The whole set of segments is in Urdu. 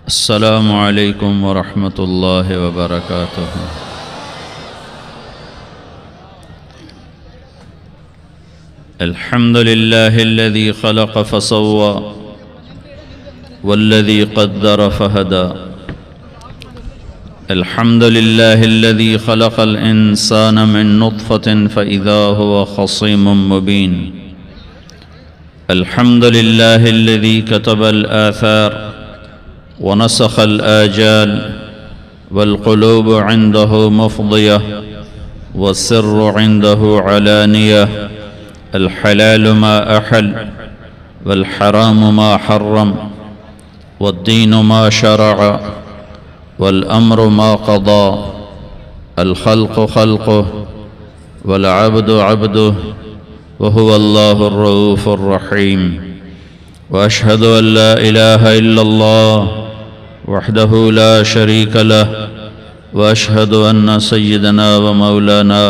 السلام علیکم ورحمۃ اللہ وبرکاتہ۔ الحمد للہ الذی خلق فسوى والذی قدر فہدى۔ الحمد للہ الذی خلق الانسان من نطفة فإذا هو خصیم مبین۔ الحمد للہ الذی كتب الآثار ونسخ الآجال والقلوب عنده مفضية والسر عنده علانية، الحلال ما أحل والحرام ما حرم والدين ما شرع والأمر ما قضى، الخلق خلقه والعبد عبده وهو الله الرؤوف الرحيم، وأشهد أن لا إله إلا الله وحده لا شريك له، وأشهد أن سيدنا ومولانا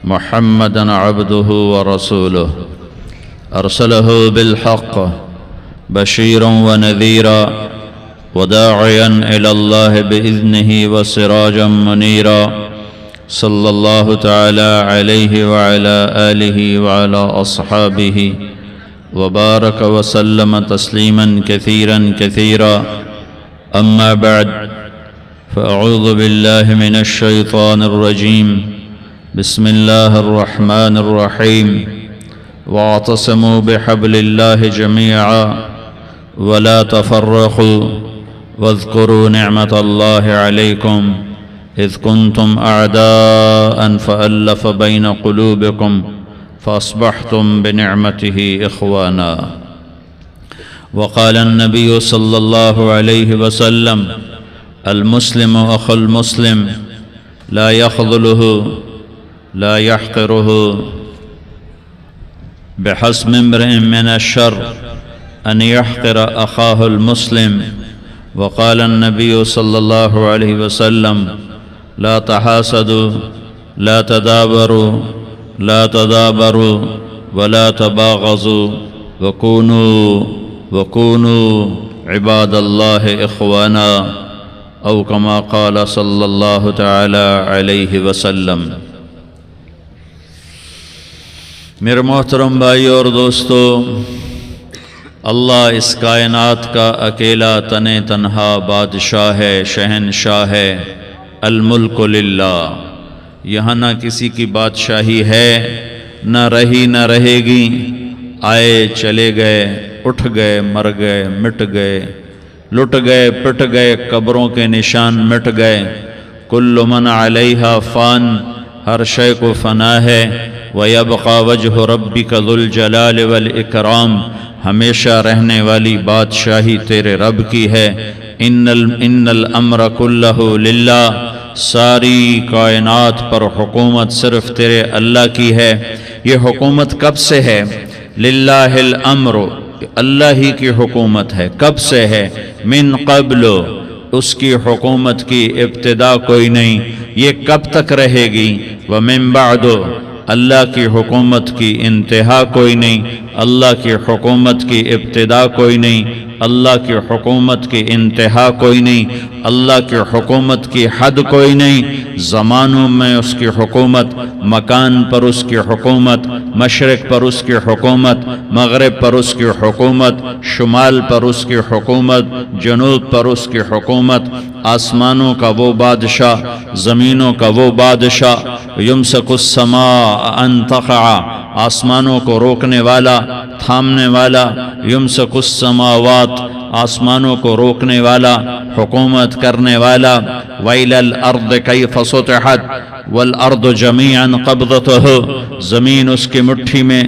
محمدا عبده ورسوله، أرسله بالحق بشيرا ونذيرا وداعيا إلى الله بإذنه وسراجا منيرا، صلى الله تعالى عليه وعلى آله وعلى أصحابه وبارك وسلم تسليما كثيرا كثيرا، أما بعد، فأعوذ بالله من الشيطان الرجيم، بسم الله الرحمن الرحيم، واعتصموا بحبل الله جميعا ولا تفرقوا واذكروا نعمة الله عليكم إذ كنتم أعداء فألف بين قلوبكم فأصبحتم بنعمته إخوانا، وقال النبي صلى الله عليه وسلم: المسلم أخو المسلم لا يخذله لا يحقره، بحسب امرئ من الشر أن يحقر أخاه المسلم، وقال النبي صلى الله عليه وسلم: لا تحاسدوا لا تدابروا لا تدابروا ولا تباغضوا وكونوا عباد الله إخوانا، أو كما قال صلى الله تعالى عليه وسلم۔ میرے محترم بھائیو اور دوستو، اللہ اس کائنات کا اکیلا تنہا بادشاہ ہے، شہنشاہ ہے، الملک للہ۔ یہاں نہ کسی کی بادشاہی ہے، نہ رہی نہ رہے گی، آئے چلے گئے، اٹھ گئے، مر گئے، مٹ گئے، لٹ گئے، پٹ گئے، قبروں کے نشان مٹ گئے، کل من علیہا فان، ہر شے کو فنا ہے، وَيَبْقَى وَجْهُ رَبِّكَ ذُو الْجَلَالِ وَالْإِكْرَامِ، ہمیشہ رہنے والی بادشاہی تیرے رب کی ہے۔ ان الامر کلہ للہ، ساری کائنات پر حکومت صرف تیرے اللہ کی ہے۔ یہ حکومت کب سے ہے؟ للہ الامر، اللہ ہی کی حکومت ہے۔ کب سے ہے؟ من قبل، اس کی حکومت کی ابتدا کوئی نہیں، یہ کب تک رہے گی؟ ومن بعد، اللہ کی حکومت کی انتہا کوئی نہیں، اللہ کی حکومت کی ابتدا کوئی نہیں، اللہ کی حکومت کی انتہا کوئی نہیں، اللہ کی حکومت کی حد کوئی نہیں۔ زمانوں میں اس کی حکومت، مکان پر اس کی حکومت، مشرق پر اس کی حکومت، مغرب پر اس کی حکومت، شمال پر اس کی حکومت، جنوب پر اس کی حکومت، آسمانوں کا وہ بادشاہ، زمینوں کا وہ بادشاہ، یمسک السماء ان تقع، آسمانوں کو روکنے والا، تھامنے والا، یمسک السماوات، آسمانوں کو روکنے والا، حکومت کرنے والا، وَإِلَى الْأَرْضِ كَيْفَ سُطِحَتْ وَالْأَرْضُ جَمِيعًا قَبْضَتُهُ، زمین اس کی مٹھی میں،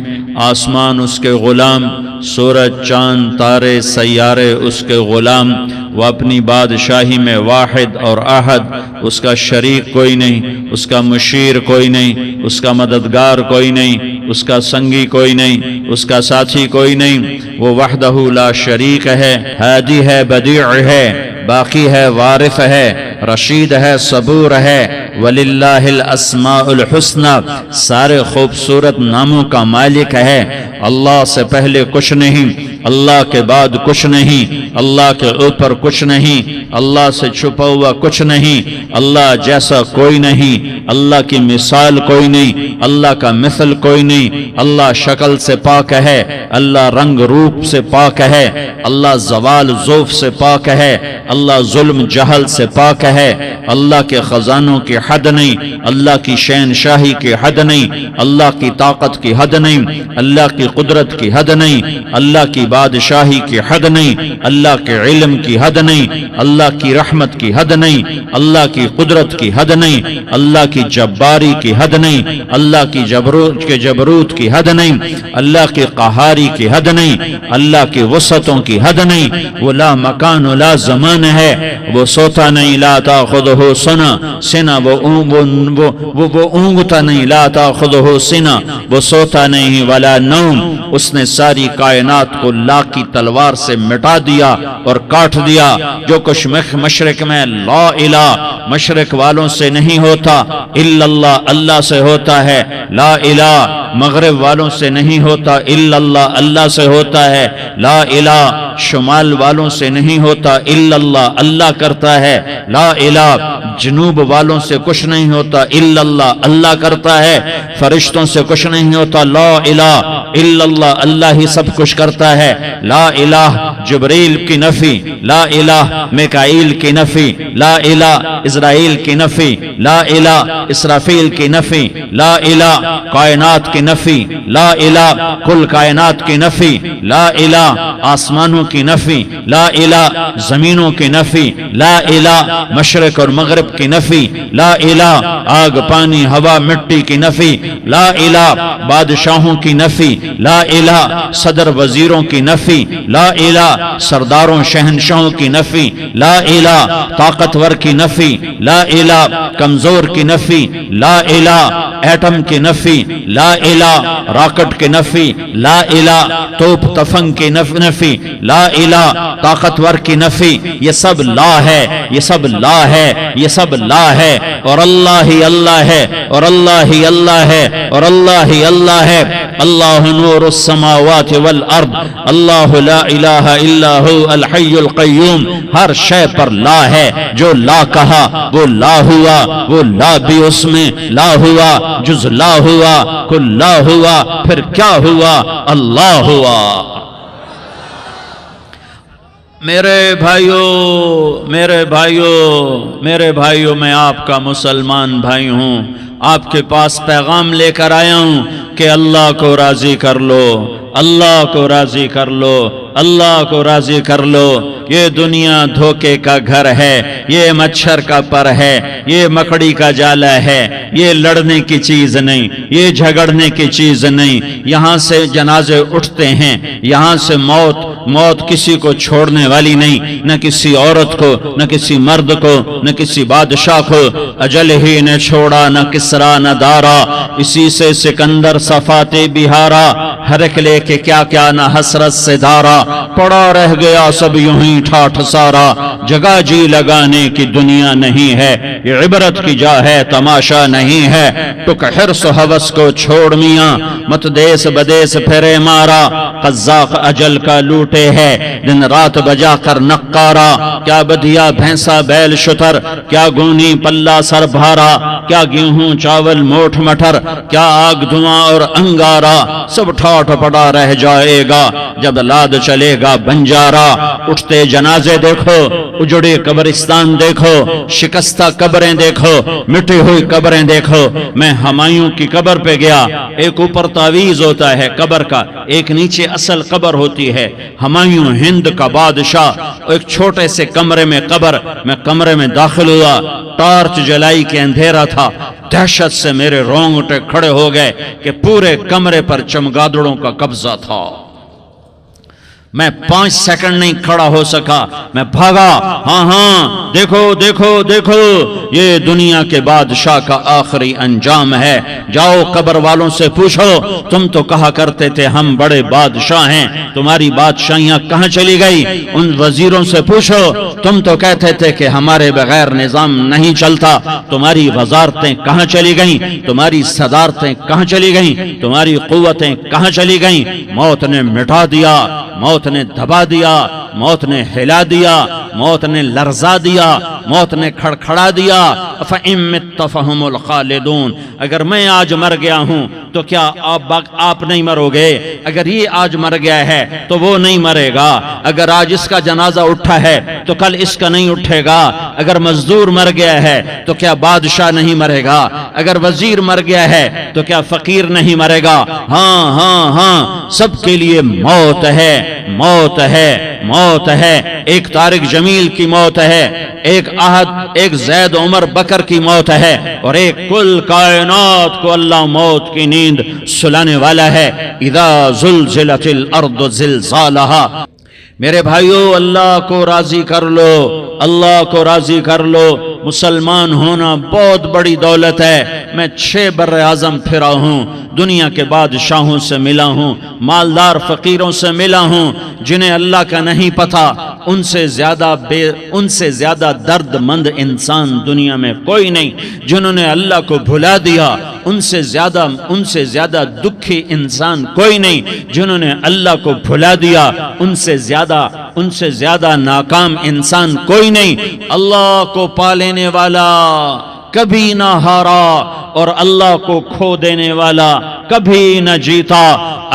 آسمان اس کے غلام، سورج چاند تارے سیارے اس کے غلام، وہ اپنی بادشاہی میں واحد اور احد، اس کا شریک کوئی نہیں، اس کا مشیر کوئی نہیں، اس کا مددگار کوئی نہیں، اس کا سنگی کوئی نہیں، اس کا ساتھی کوئی نہیں، وہ وحدہ لا شریک ہے، ہادی ہے، بدیع ہے، باقی ہے، وارث ہے، رشید ہے، صبور ہے، وَلِلَّهِ الْأَسْمَاءُ الْحُسْنَى، سارے خوبصورت ناموں کا مالک ہے۔ اللہ سے پہلے کچھ نہیں، اللہ کے بعد کچھ نہیں، اللہ کے اوپر کچھ نہیں، اللہ سے چھپا ہوا کچھ نہیں، اللہ جیسا کوئی نہیں، اللہ کی مثال کوئی نہیں، اللہ کا مثل کوئی نہیں، اللہ شکل سے پاک ہے، اللہ رنگ روپ سے پاک ہے، اللہ زوال ذوف سے پاک ہے، اللہ ظلم جہل سے پاک ہے، اللہ کے خزانوں کی حد نہیں، اللہ کی شہنشاہی کی حد نہیں، اللہ کی طاقت کی حد نہیں، اللہ کی قدرت کی حد نہیں، اللہ کی بادشاہی کی حد نہیں، اللہ کے علم کی حد نہیں، اللہ کی رحمت کی حد نہیں، اللہ کی قدرت کی حد نہیں، اللہ کی جباری کی حد نہیں، اللہ کی جبروت کی حد نہیں، اللہ کی قہاری کی حد نہیں، اللہ کی وسعتوں کی حد نہیں، وہ لا مکان لا زمان ہے، وہ سوتا نہیں، لا تاخذہ سنہ، وہ اونگتا نہیں، لا تاخذہ سنہ، وہ سوتا نہیں، ولا نوم، اس نے ساری کائنات کو لا کی تلوار سے مٹا دیا اور کاٹ دیا۔ جو کچھ مشرق میں لا الہ مشرق والوں سے نہیں ہوتا، الا اللہ اللہ سے ہوتا ہے، لا الہ مغرب والوں سے نہیں ہوتا، الا اللہ اللہ سے ہوتا ہے، لا الہ شمال والوں سے نہیں ہوتا، الا اللہ اللہ کرتا ہے، لا الہ جنوب والوں سے کچھ نہیں ہوتا، الا اللہ اللہ کرتا ہے، فرشتوں سے کچھ نہیں ہوتا، لا الہ الا اللہ اللہ ہی سب کچھ کرتا ہے، لا الہ جبریل کی نفی، لا الہ میکائیل کی نفی، لا الہ اسرائیل کی نفی، لا الہ اسرافیل کی نفی، لا الہ کائنات کی نفی، لا الہ کل کائنات کی نفی، لا الہ آسمانوں کی نفی، لا الہ زمینوں کی نفی، لا الہ مشرق اور مغرب کی نفی، لا الہ آگ پانی ہوا مٹی کی نفی، لا الہ بادشاہوں کی نفی، لا الہ صدر وزیروں کی نفی، لا الہ سرداروں شہنشاہوں کی نفی، لا الہ طاقتور کی نفی، لا الہ کمزور کی نفی، لا الہ ایٹم کی نفی، لا الہ راکٹ کی نفی، لا الہ توپ تفنگ کی نفی، لا الہ طاقتور کی نفی، یہ سب لا ہے، یہ سب لا ہے، یہ سب لا ہے، اور اللہ ہی اللہ ہے، اور اللہ ہی اللہ ہے، اور اللہ ہی اللہ ہے۔ اللہ نور السماوات والارض، اللہ لا الہ الا ہو الحی القیوم، ہر شے پر لا ہے، جو لا کہا وہ لا ہوا، وہ لا بھی اس میں لا ہوا، جز لا ہوا کل لا ہوا، پھر کیا ہوا؟ اللہ ہوا۔ میرے بھائیوں میں آپ کا مسلمان بھائی ہوں، آپ کے پاس پیغام لے کر آیا ہوں کہ اللہ کو راضی کر لو، اللہ کو راضی کر لو، اللہ کو راضی کر لو۔ یہ دنیا دھوکے کا گھر ہے، یہ مچھر کا پر ہے، یہ مکڑی کا جالا ہے، یہ لڑنے کی چیز نہیں، یہ جھگڑنے کی چیز نہیں۔ یہاں سے جنازے اٹھتے ہیں، یہاں سے موت کسی کو چھوڑنے والی نہیں، نہ کسی عورت کو، نہ کسی مرد کو، نہ کسی بادشاہ کو۔ اجل ہی نے چھوڑا نہ کسرا نہ دارا، اسی سے سکندر صفات بہارا، ہر ایک لے کے کیا کیا نہ حسرت سے دارا، پڑا رہ گیا سب یوں ہی ٹھاٹھ سارا۔ جگہ جی لگانے کی دنیا نہیں ہے، یہ عبرت کی جا ہے تماشا نہیں ہے۔ ٹک حرص و حوث کو چھوڑ میاں، مت دیس بدیس پھرے مارا، قزاق اجل کا لوٹے ہے، دن رات بجا کر نقارا۔ کیا بدھیا بھینسا بیل شتر، کیا گونی پلہ سر بھارا، کیا گیہوں چاول موٹھ مٹر، کیا آگ دھواں اور انگارا، سب ٹھاٹھ پڑا رہ جائے گا جب لاد چلے گا بنجارا۔ اٹھتے جنازے دیکھو، اجڑے قبرستان دیکھو، شکستہ قبریں دیکھو، مٹی ہوئی قبریں دیکھو۔ میں ہمایوں کی قبر پہ گیا، ایک اوپر تعویذ ہوتا ہے قبر کا، ایک نیچے اصل قبر ہوتی ہے۔ ہمایوں ہند کا بادشاہ، ایک چھوٹے سے کمرے میں قبر، میں کمرے میں داخل ہوا، ٹارچ جلائی کے اندھیرا تھا، دہشت سے میرے رونگٹے کھڑے ہو گئے کہ پورے کمرے پر چمگادڑوں کا قبضہ تھا۔ میں 5 سیکنڈ نہیں کھڑا ہو سکا، میں بھاگا۔ ہاں دیکھو دیکھو دیکھو، یہ دنیا کے بادشاہ کا آخری انجام ہے۔ جاؤ قبر والوں سے پوچھو، تم تو کہا کرتے تھے ہم بڑے بادشاہ ہیں، تمہاری بادشاہیاں کہاں چلی گئی؟ ان وزیروں سے پوچھو، تم تو کہتے تھے کہ ہمارے بغیر نظام نہیں چلتا، تمہاری وزارتیں کہاں چلی گئیں؟ تمہاری صدارتیں کہاں چلی گئیں؟ تمہاری قوتیں کہاں چلی گئیں؟ موت نے مٹا دیا، موت نے دبا دیا، موت نے ہلا دیا، موت نے لرزا دیا، موت نے کھڑکھڑا دیا۔ فَإِن مِتَّ فَهُمُ الْخَالِدُونَ، اگر میں آج مر گیا ہوں تو کیا آپ نہیں مرو گے؟ اگر یہ آج مر گیا ہے تو وہ نہیں مرے گا، اگر آج اس کا جنازہ اٹھا ہے تو کل اس کا نہیں اٹھے گا، اگر مزدور مر گیا ہے تو کیا بادشاہ نہیں مرے گا، اگر وزیر مر گیا ہے تو کیا فقیر نہیں مرے گا؟ ہاں ہاں ہاں، سب کے لیے موت ہے، موت ہے، موت ہے۔ ایک طارق جمیل کی موت ہے، ایک احد، ایک زید عمر بکر کی موت ہے، اور ایک کل کائنات کو اللہ موت کی نیند سلانے والا ہے۔ اذا زلزلت الارض زلزالها۔ میرے بھائیو، اللہ کو راضی کر لو، اللہ کو راضی کر لو۔ مسلمان ہونا بہت بڑی دولت ہے۔ میں 6 بر اعظم پھرا ہوں، دنیا کے بادشاہوں سے ملا ہوں، مالدار فقیروں سے ملا ہوں، جنہیں اللہ کا نہیں پتہ، ان سے زیادہ درد مند انسان دنیا میں کوئی نہیں۔ جنہوں نے اللہ کو بھلا دیا، ان سے زیادہ دکھی انسان کوئی نہیں۔ جنہوں نے اللہ کو بھلا دیا، ان سے زیادہ ناکام انسان کوئی نہیں۔ اللہ کو پا لینے والا کبھی نہ ہارا، اور اللہ کو کھو دینے والا کبھی نہ جیتا۔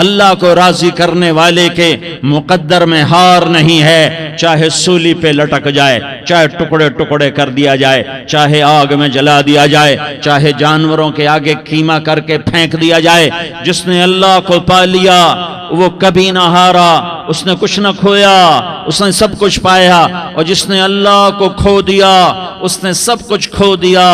اللہ کو راضی کرنے والے کے مقدر میں ہار نہیں ہے، چاہے سولی پہ لٹک جائے، چاہے ٹکڑے ٹکڑے کر دیا جائے، چاہے آگ میں جلا دیا جائے، چاہے جانوروں کے آگے کیما کر کے پھینک دیا جائے۔ جس نے اللہ کو پا لیا وہ کبھی نہ ہارا، اس نے کچھ نہ کھویا، اس نے سب کچھ پایا۔ اور جس نے اللہ کو کھو دیا اس نے سب کچھ کھو دیا،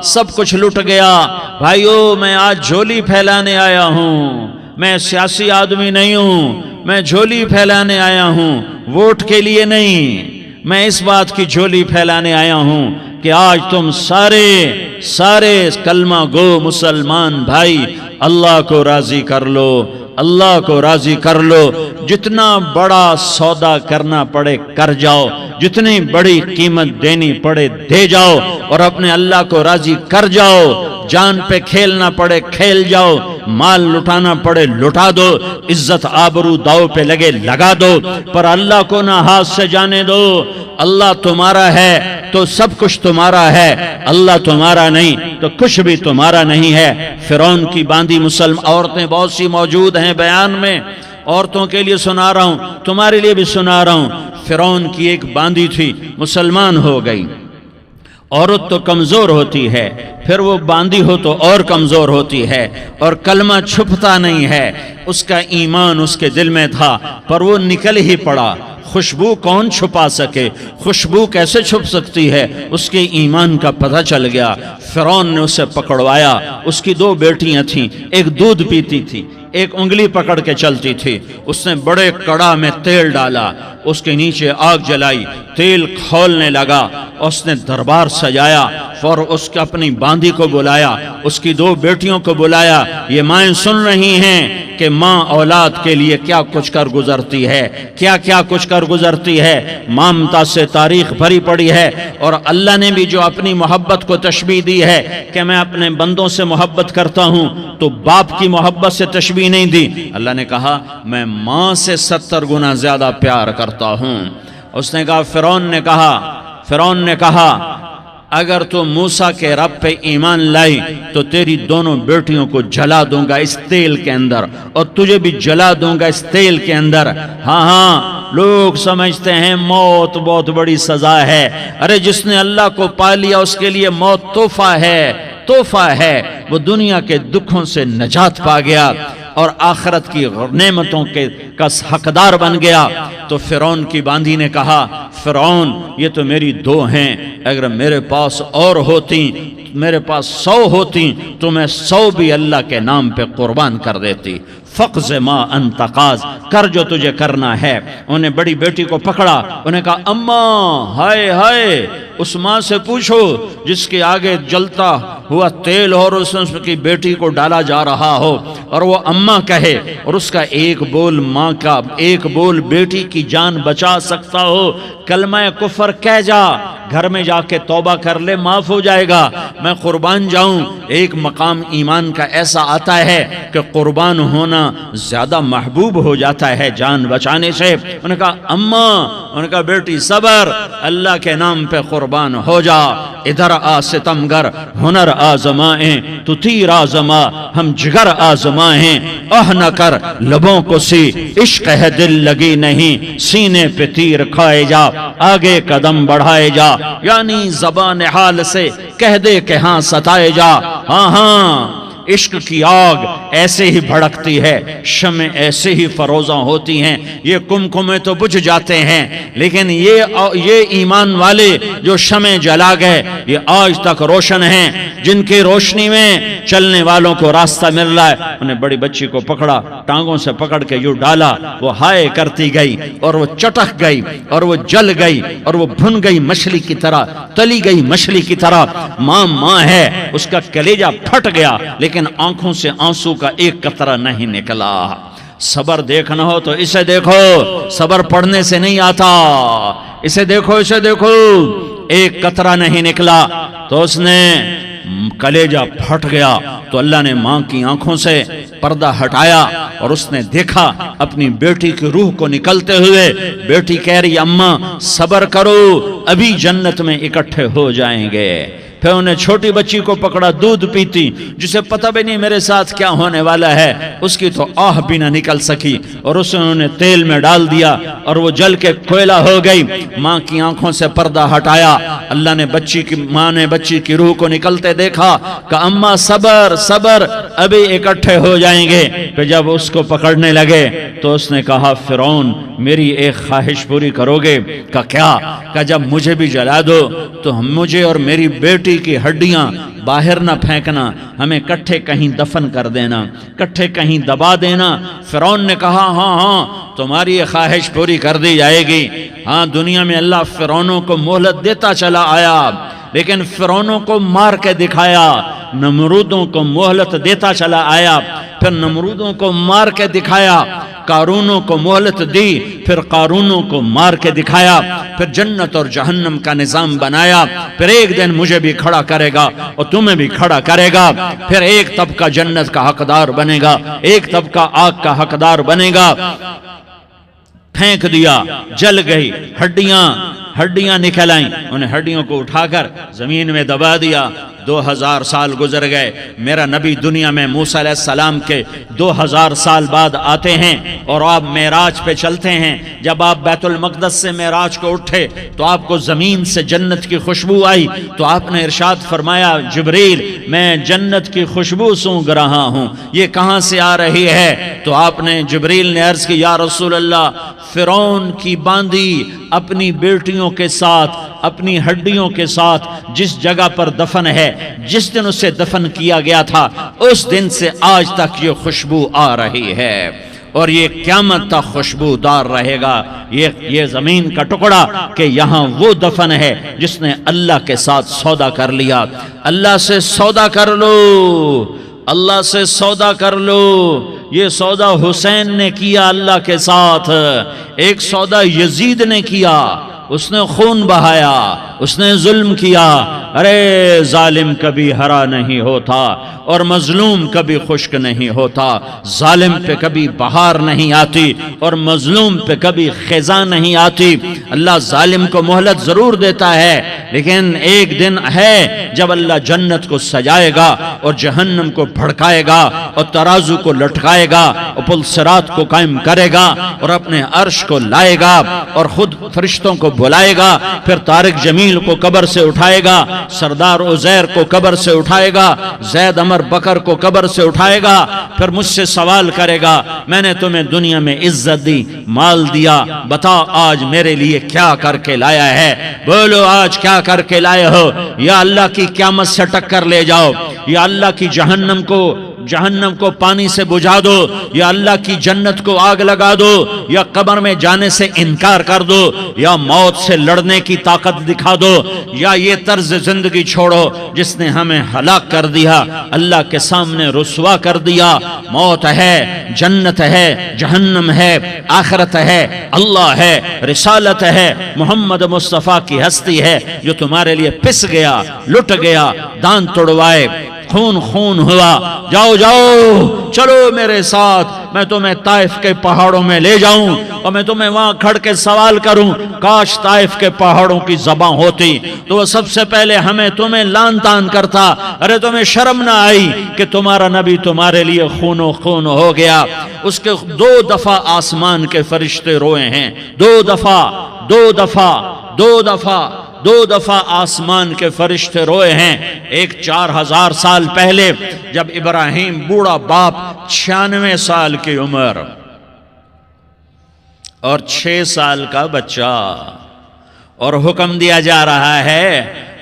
سب کچھ لٹ گیا۔ بھائیو، میں آج جھولی پھیلانے آیا ہوں، میں سیاسی آدمی نہیں ہوں، میں جھولی پھیلانے آیا ہوں، ووٹ کے لیے نہیں۔ میں اس بات کی جھولی پھیلانے آیا ہوں کہ آج تم سارے کلمہ گو مسلمان بھائی اللہ کو راضی کر لو، اللہ کو راضی کر لو۔ جتنا بڑا سودا کرنا پڑے کر جاؤ، جتنی بڑی قیمت دینی پڑے دے جاؤ، اور اپنے اللہ کو راضی کر جاؤ۔ جان پہ کھیلنا پڑے کھیل جاؤ، مال لٹانا پڑے لٹا دو، عزت آبرو داؤ پہ لگے لگا دو، پر اللہ کو نہ ہاتھ سے جانے دو۔ اللہ تمہارا ہے تو سب کچھ تمہارا ہے، اللہ تمہارا نہیں تو کچھ بھی تمہارا نہیں ہے۔ فرعون کی باندھی مسلم عورتیں بہت سی موجود ہیں بیان میں، عورتوں کے لیے سنا رہا ہوں، تمہارے لیے بھی سنا رہا ہوں۔ فرعون کی ایک باندھی تھی، مسلمان ہو گئی۔ عورت تو کمزور ہوتی ہے، پھر وہ باندھی ہو تو اور کمزور ہوتی ہے، اور کلمہ چھپتا نہیں ہے۔ اس کا ایمان اس کے دل میں تھا، پر وہ نکل ہی پڑا۔ خوشبو کون چھپا سکے؟ خوشبو کیسے چھپ سکتی ہے؟ اس کے ایمان کا پتہ چل گیا۔ فرعون نے اسے پکڑوایا۔ اس کی 2 بیٹیاں تھیں، ایک دودھ پیتی تھی، ایک انگلی پکڑ کے چلتی تھی۔ اس نے بڑے کڑا میں تیل ڈالا، اس کے نیچے آگ جلائی، تیل کھولنے لگا، اس نے دربار سجایا، اور اس کے اپنی باندھی کو بلایا، اس کی 2 بیٹیوں کو بلایا۔ یہ مائیں سن رہی ہیں کہ ماں اولاد کے لیے کیا کچھ کر گزرتی ہے، کیا کچھ کر گزرتی ہے۔ مامتا سے تاریخ بھری پڑی ہے، اور اللہ نے بھی جو اپنی محبت کو تشبیہ دی ہے کہ میں اپنے بندوں سے محبت کرتا ہوں، تو باپ کی محبت سے تشبیہ نہیں دی۔ اللہ نے کہا میں ماں سے 70 گنا زیادہ پیار کرتا ہوں۔ اس نے کہا فرعون نے کہا اگر تو موسیٰ کے رب پہ ایمان لائی تو تیری دونوں بیٹیوں کو جلا دوں گا اس تیل کے اندر، اور تجھے بھی جلا دوں گا اس تیل کے اندر۔ ہاں لوگ سمجھتے ہیں موت بہت بڑی سزا ہے۔ ارے جس نے اللہ کو پا لیا اس کے لیے موت تحفہ ہے۔ وہ دنیا کے دکھوں سے نجات پا گیا اور آخرت کی نعمتوں کا حقدار بن گیا۔ تو فرعون کی باندھی نے کہا فرعون یہ تو میری 2 ہیں، اگر میرے پاس اور ہوتی، میرے پاس 100 ہوتی تو میں 100 بھی اللہ کے نام پہ قربان کر دیتی۔ فقض ما انت قاض، کر جو تجھے کرنا ہے۔ انہیں بڑی بیٹی کو پکڑا، انہیں کہا اماں ہائے اس ماں سے پوچھو جس کے آگے جلتا ہوا تیل اور اس کی بیٹی کو ڈالا جا رہا ہو، اور وہ اماں کہے، اور اس کا ایک بول ماں کا، ایک بول بیٹی کی جان بچا سکتا ہو۔ کلمہ کفر کہہ جا، گھر میں جا کے توبہ کر لے، معاف ہو جائے گا۔ میں قربان جاؤں، ایک مقام ایمان کا ایسا آتا ہے کہ قربان ہونا زیادہ محبوب ہو جاتا ہے جان بچانے سے۔ انہوں نے کہا اماں، انہوں نے کہا بیٹی صبر، اللہ کے نام پہ قربان ہو جا۔ ادھر آ ستمگر، ہنر آزمائیں تو تیر آزما، ہم جگر آزمائیں اہ نہ کر لبوں کو سی، عشق ہے دل لگی نہیں، سینے پہ تیر کھائے جا، آگے قدم بڑھائے جا، یعنی زبان حال سے کہہ دے کہ ہاں ستائے جا۔ ہاں ہاں، عشق کی آگ ایسے ہی بھڑکتی ہے، شمع ایسے ہی فروزاں ہوتی ہیں، یہ کمکمے تو بجھ جاتے ہیں، لیکن یہ ایمان والے جو شمع جلا گئے یہ آج تک روشن ہیں، جن کی روشنی میں چلنے والوں کو راستہ مل رہا ہے۔ انہیں بڑی بچی کو پکڑا، ٹانگوں سے پکڑ کے یوں ڈالا، وہ ہائے کرتی گئی اور وہ چٹک گئی اور وہ جل گئی اور وہ بھن گئی مچھلی کی طرح، تلی گئی مچھلی کی طرح۔ ماں ماں ہے، اس کا کلیجہ پھٹ گیا، لیکن آنکھوں سے آنسو کا ایک قطرہ نہیں نکلا۔ صبر دیکھنا ہو تو اسے دیکھو، صبر پڑھنے سے نہیں آتا، اسے دیکھو، اسے دیکھو۔ ایک قطرہ نہیں نکلا تو اس نے کلیجہ پھٹ گیا، تو اللہ نے ماں کی آنکھوں سے پردہ ہٹایا اور اس نے دیکھا اپنی بیٹی کی روح کو نکلتے ہوئے۔ بیٹی کہہ رہی اماں صبر کرو، ابھی جنت میں اکٹھے ہو جائیں گے۔ پھر انہیں چھوٹی بچی کو پکڑا، دودھ پیتی، جسے پتہ بھی نہیں میرے ساتھ کیا ہونے والا ہے، اس کی تو آہ بھی نہ نکل سکی، اور اسے انہوں نے تیل میں ڈال دیا اور وہ جل کے کوئلہ ہو گئی۔ ماں کی آنکھوں سے پردہ ہٹایا، اللہ نے ماں نے بچی کی روح کو نکلتے دیکھا کہ اماں صبر صبر، ابھی اکٹھے ہو جائیں گے۔ پھر جب اس کو پکڑنے لگے تو اس نے کہا فرعون میری ایک خواہش پوری کرو گے؟ کہ کیا؟ کہ جب مجھے بھی جلا دو تو مجھے اور میری بیٹی کی ہڈیاں باہر نہ پھینکنا، ہمیں کٹھے کہیں دفن کر دینا، کٹھے کہیں دبا دینا۔ فرعون نے کہا ہاں ہاں تمہاری یہ خواہش پوری کر دی جائے گی۔ ہاں، دنیا میں اللہ فرعونوں کو مہلت دیتا چلا آیا، لیکن فرعونوں کو مار کے دکھایا، نمرودوں کو مہلت دیتا چلا آیا، پھر نمرودوں کو مار کے دکھایا، قارونوں کو مہلت دی، پھر قارونوں کو مار کے دکھایا، پھر جنت اور جہنم کا نظام بنایا، پھر ایک دن مجھے بھی کھڑا کرے گا اور تمہیں بھی کھڑا کرے گا، پھر ایک طبقہ جنت کا حقدار بنے گا، ایک طبقہ آگ کا حقدار بنے گا۔ پھینک دیا، جل گئی، ہڈیاں نکل آئیں، انہیں ہڈیوں کو اٹھا کر زمین میں دبا دیا۔ 2000 سال گزر گئے، میرا نبی دنیا میں موسیٰ علیہ السلام کے 2000 سال بعد آتے ہیں اور آپ معراج پہ چلتے ہیں۔ جب آپ بیت المقدس سے معراج کو اٹھے تو آپ کو زمین سے جنت کی خوشبو آئی، تو آپ نے ارشاد فرمایا جبریل میں جنت کی خوشبو سونگ رہا ہوں، یہ کہاں سے آ رہی ہے؟ تو آپ نے جبریل نے عرض کی یا رسول اللہ، فرعون کی باندی اپنی بیٹیوں کے ساتھ، اپنی ہڈیوں کے ساتھ جس جگہ پر دفن ہے، جس دن اسے دفن کیا گیا تھا اس دن سے آج تک یہ خوشبو آ رہی ہے، اور یہ قیامت تک خوشبودار رہے گا۔ یہ زمین کا ٹکڑا کہ یہاں وہ دفن ہے جس نے اللہ کے ساتھ سودا کر لیا۔ اللہ سے سودا کر لو، اللہ سے سودا کر لو۔ یہ سودا حسین نے کیا اللہ کے ساتھ، ایک سودا یزید نے کیا، اس نے خون بہایا، اس نے ظلم کیا۔ ارے ظالم کبھی ہرا نہیں ہوتا اور مظلوم کبھی خشک نہیں ہوتا، ظالم پہ کبھی بہار نہیں آتی اور مظلوم پہ کبھی خزاں نہیں آتی۔ اللہ ظالم کو مہلت ضرور دیتا ہے، لیکن ایک دن ہے جب اللہ جنت کو سجائے گا اور جہنم کو بھڑکائے گا اور ترازو کو لٹکائے گا اور پل صراط کو قائم کرے گا اور اپنے عرش کو لائے گا اور خود فرشتوں کو بلائے گا، پھر طارق جمیل کو قبر سے اٹھائے گا، سردار عزیر کو قبر سے اٹھائے گا، زید عمر بکر کو قبر سے اٹھائے گا، پھر مجھ سے سوال کرے گا میں نے تمہیں دنیا میں عزت دی، مال دیا، بتا آج میرے لیے کیا کر کے لایا ہے؟ بولو آج کیا کر کے لائے ہو؟ یا اللہ کی قیامت سے ٹکر لے جاؤ، یا اللہ کی جہنم کو جہنم کو پانی سے بجھا دو، یا اللہ کی جنت کو آگ لگا دو، یا قبر میں جانے سے انکار کر دو، یا موت سے لڑنے کی طاقت دکھا دو، یا یہ طرز زندگی چھوڑو جس نے ہمیں ہلاک کر دیا، اللہ کے سامنے رسوا کر دیا۔ موت ہے، جنت ہے، جہنم ہے، آخرت ہے، اللہ ہے، رسالت ہے، محمد مصطفیٰ کی ہستی ہے جو تمہارے لیے پس گیا، لٹ گیا، دان توڑوائے، خون خون ہوا۔ جاؤ جاؤ، چلو میرے ساتھ، میں تمہیں طائف کے پہاڑوں میں لے جاؤں اور میں تمہیں وہاں کھڑ کے سوال کروں، کاش طائف کے پہاڑوں کی زبان ہوتی تو وہ سب سے پہلے ہمیں تمہیں لان تان کرتا۔ ارے تمہیں شرم نہ آئی کہ تمہارا نبی تمہارے لیے خون و خون ہو گیا؟ اس کے 2 دفعہ آسمان کے فرشتے روئے ہیں، 2 دفعہ 2 دفعہ آسمان کے فرشتے روئے ہیں۔ ایک 4000 سال پہلے جب ابراہیم بوڑھا باپ، 96 سال کی عمر اور 6 سال کا بچہ، اور حکم دیا جا رہا ہے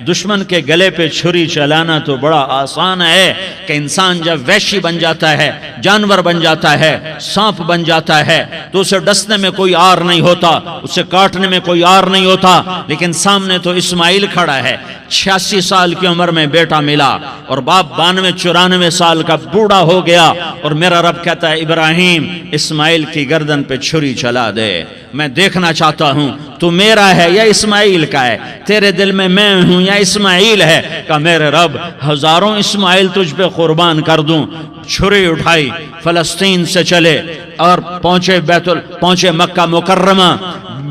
دشمن کے گلے پہ چھری چلانا تو بڑا آسان ہے کہ انسان جب وحشی بن جاتا ہے، جانور بن جاتا ہے، سانپ بن جاتا ہے تو اسے ڈسنے میں کوئی آر نہیں ہوتا، اسے کاٹنے میں کوئی آر نہیں ہوتا، لیکن سامنے تو اسماعیل کھڑا ہے، 86 سال کی عمر میں بیٹا ملا اور باپ 92-94 سال کا بوڑھا ہو گیا، اور میرا رب کہتا ہے ابراہیم اسماعیل کی گردن پہ چھری چلا دے، میں دیکھنا چاہتا ہوں تو میرا ہے یا اسماعیل کا ہے، تیرے دل میں میں ہوں یا اسماعیل ہے؟ کہ میرے رب ہزاروں اسماعیل تجھ پہ قربان کر دوں۔ چھری اٹھائی، فلسطین سے چلے اور پہنچے مکہ مکرمہ،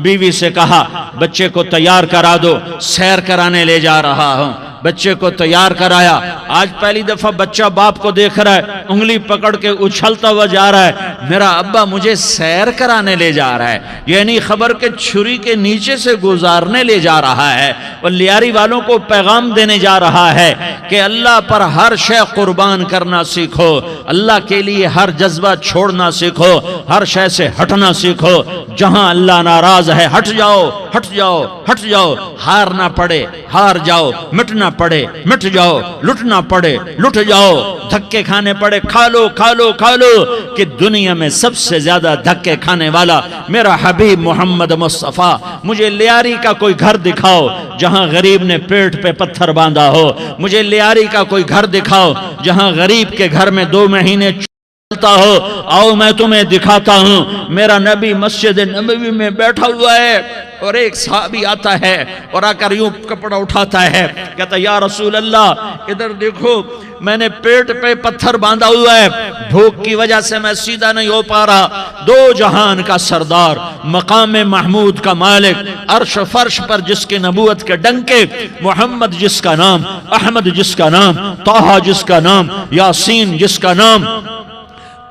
بیوی سے کہا بچے کو تیار کرا دو، سیر کرانے لے جا رہا ہوں۔ بچے کو تیار کرایا، آج پہلی دفعہ بچہ باپ کو دیکھ رہا ہے، انگلی پکڑ کے اچھلتا ہوا جا رہا ہے، میرا ابا مجھے سیر کرانے لے جا رہا ہے، یعنی خبر کے چھری کے نیچے سے گزارنے لے جا رہا ہے، اور لیاری والوں کو پیغام دینے جا رہا ہے کہ اللہ پر ہر شے قربان کرنا سیکھو، اللہ کے لیے ہر جذبہ چھوڑنا سیکھو، ہر شے سے ہٹنا سیکھو، جہاں اللہ ناراض ہے ہٹ جاؤ، ہٹ جاؤ، ہٹ جاؤ، ہار نہ پڑے ہار جاؤ، مٹنا پڑے مٹ جاؤ، لٹنا پڑے لٹ جاؤ، دھکے کھانے پڑے کھا لو کھا لو کھا لو، کہ دنیا میں سب سے زیادہ دھکے کھانے والا میرا حبیب محمد مصطفیٰ۔ مجھے لیاری کا کوئی گھر دکھاؤ جہاں غریب نے پیٹ پہ پتھر باندھا ہو، مجھے لیاری کا کوئی گھر دکھاؤ جہاں غریب کے گھر میں 2 مہینے چلتا ہو، آؤ میں تمہیں دکھاتا ہوں۔ میرا نبی مسجد نبوی میں بیٹھا ہوا ہے اور ایک صحابی آتا ہے اور آ کر یوں کپڑا اٹھاتا ہے، کہتا یا رسول اللہ ادھر دیکھو، میں نے پیٹ پہ پتھر باندھا ہوا ہے، بھوک کی وجہ سے میں سیدھا نہیں ہو پا رہا۔ 2 جہان کا سردار، مقام محمود کا مالک، عرش فرش پر جس کی نبوت کے ڈنکے، محمد جس کا نام، احمد جس کا نام، طٰہٰ جس کا نام، یاسین جس کا نام،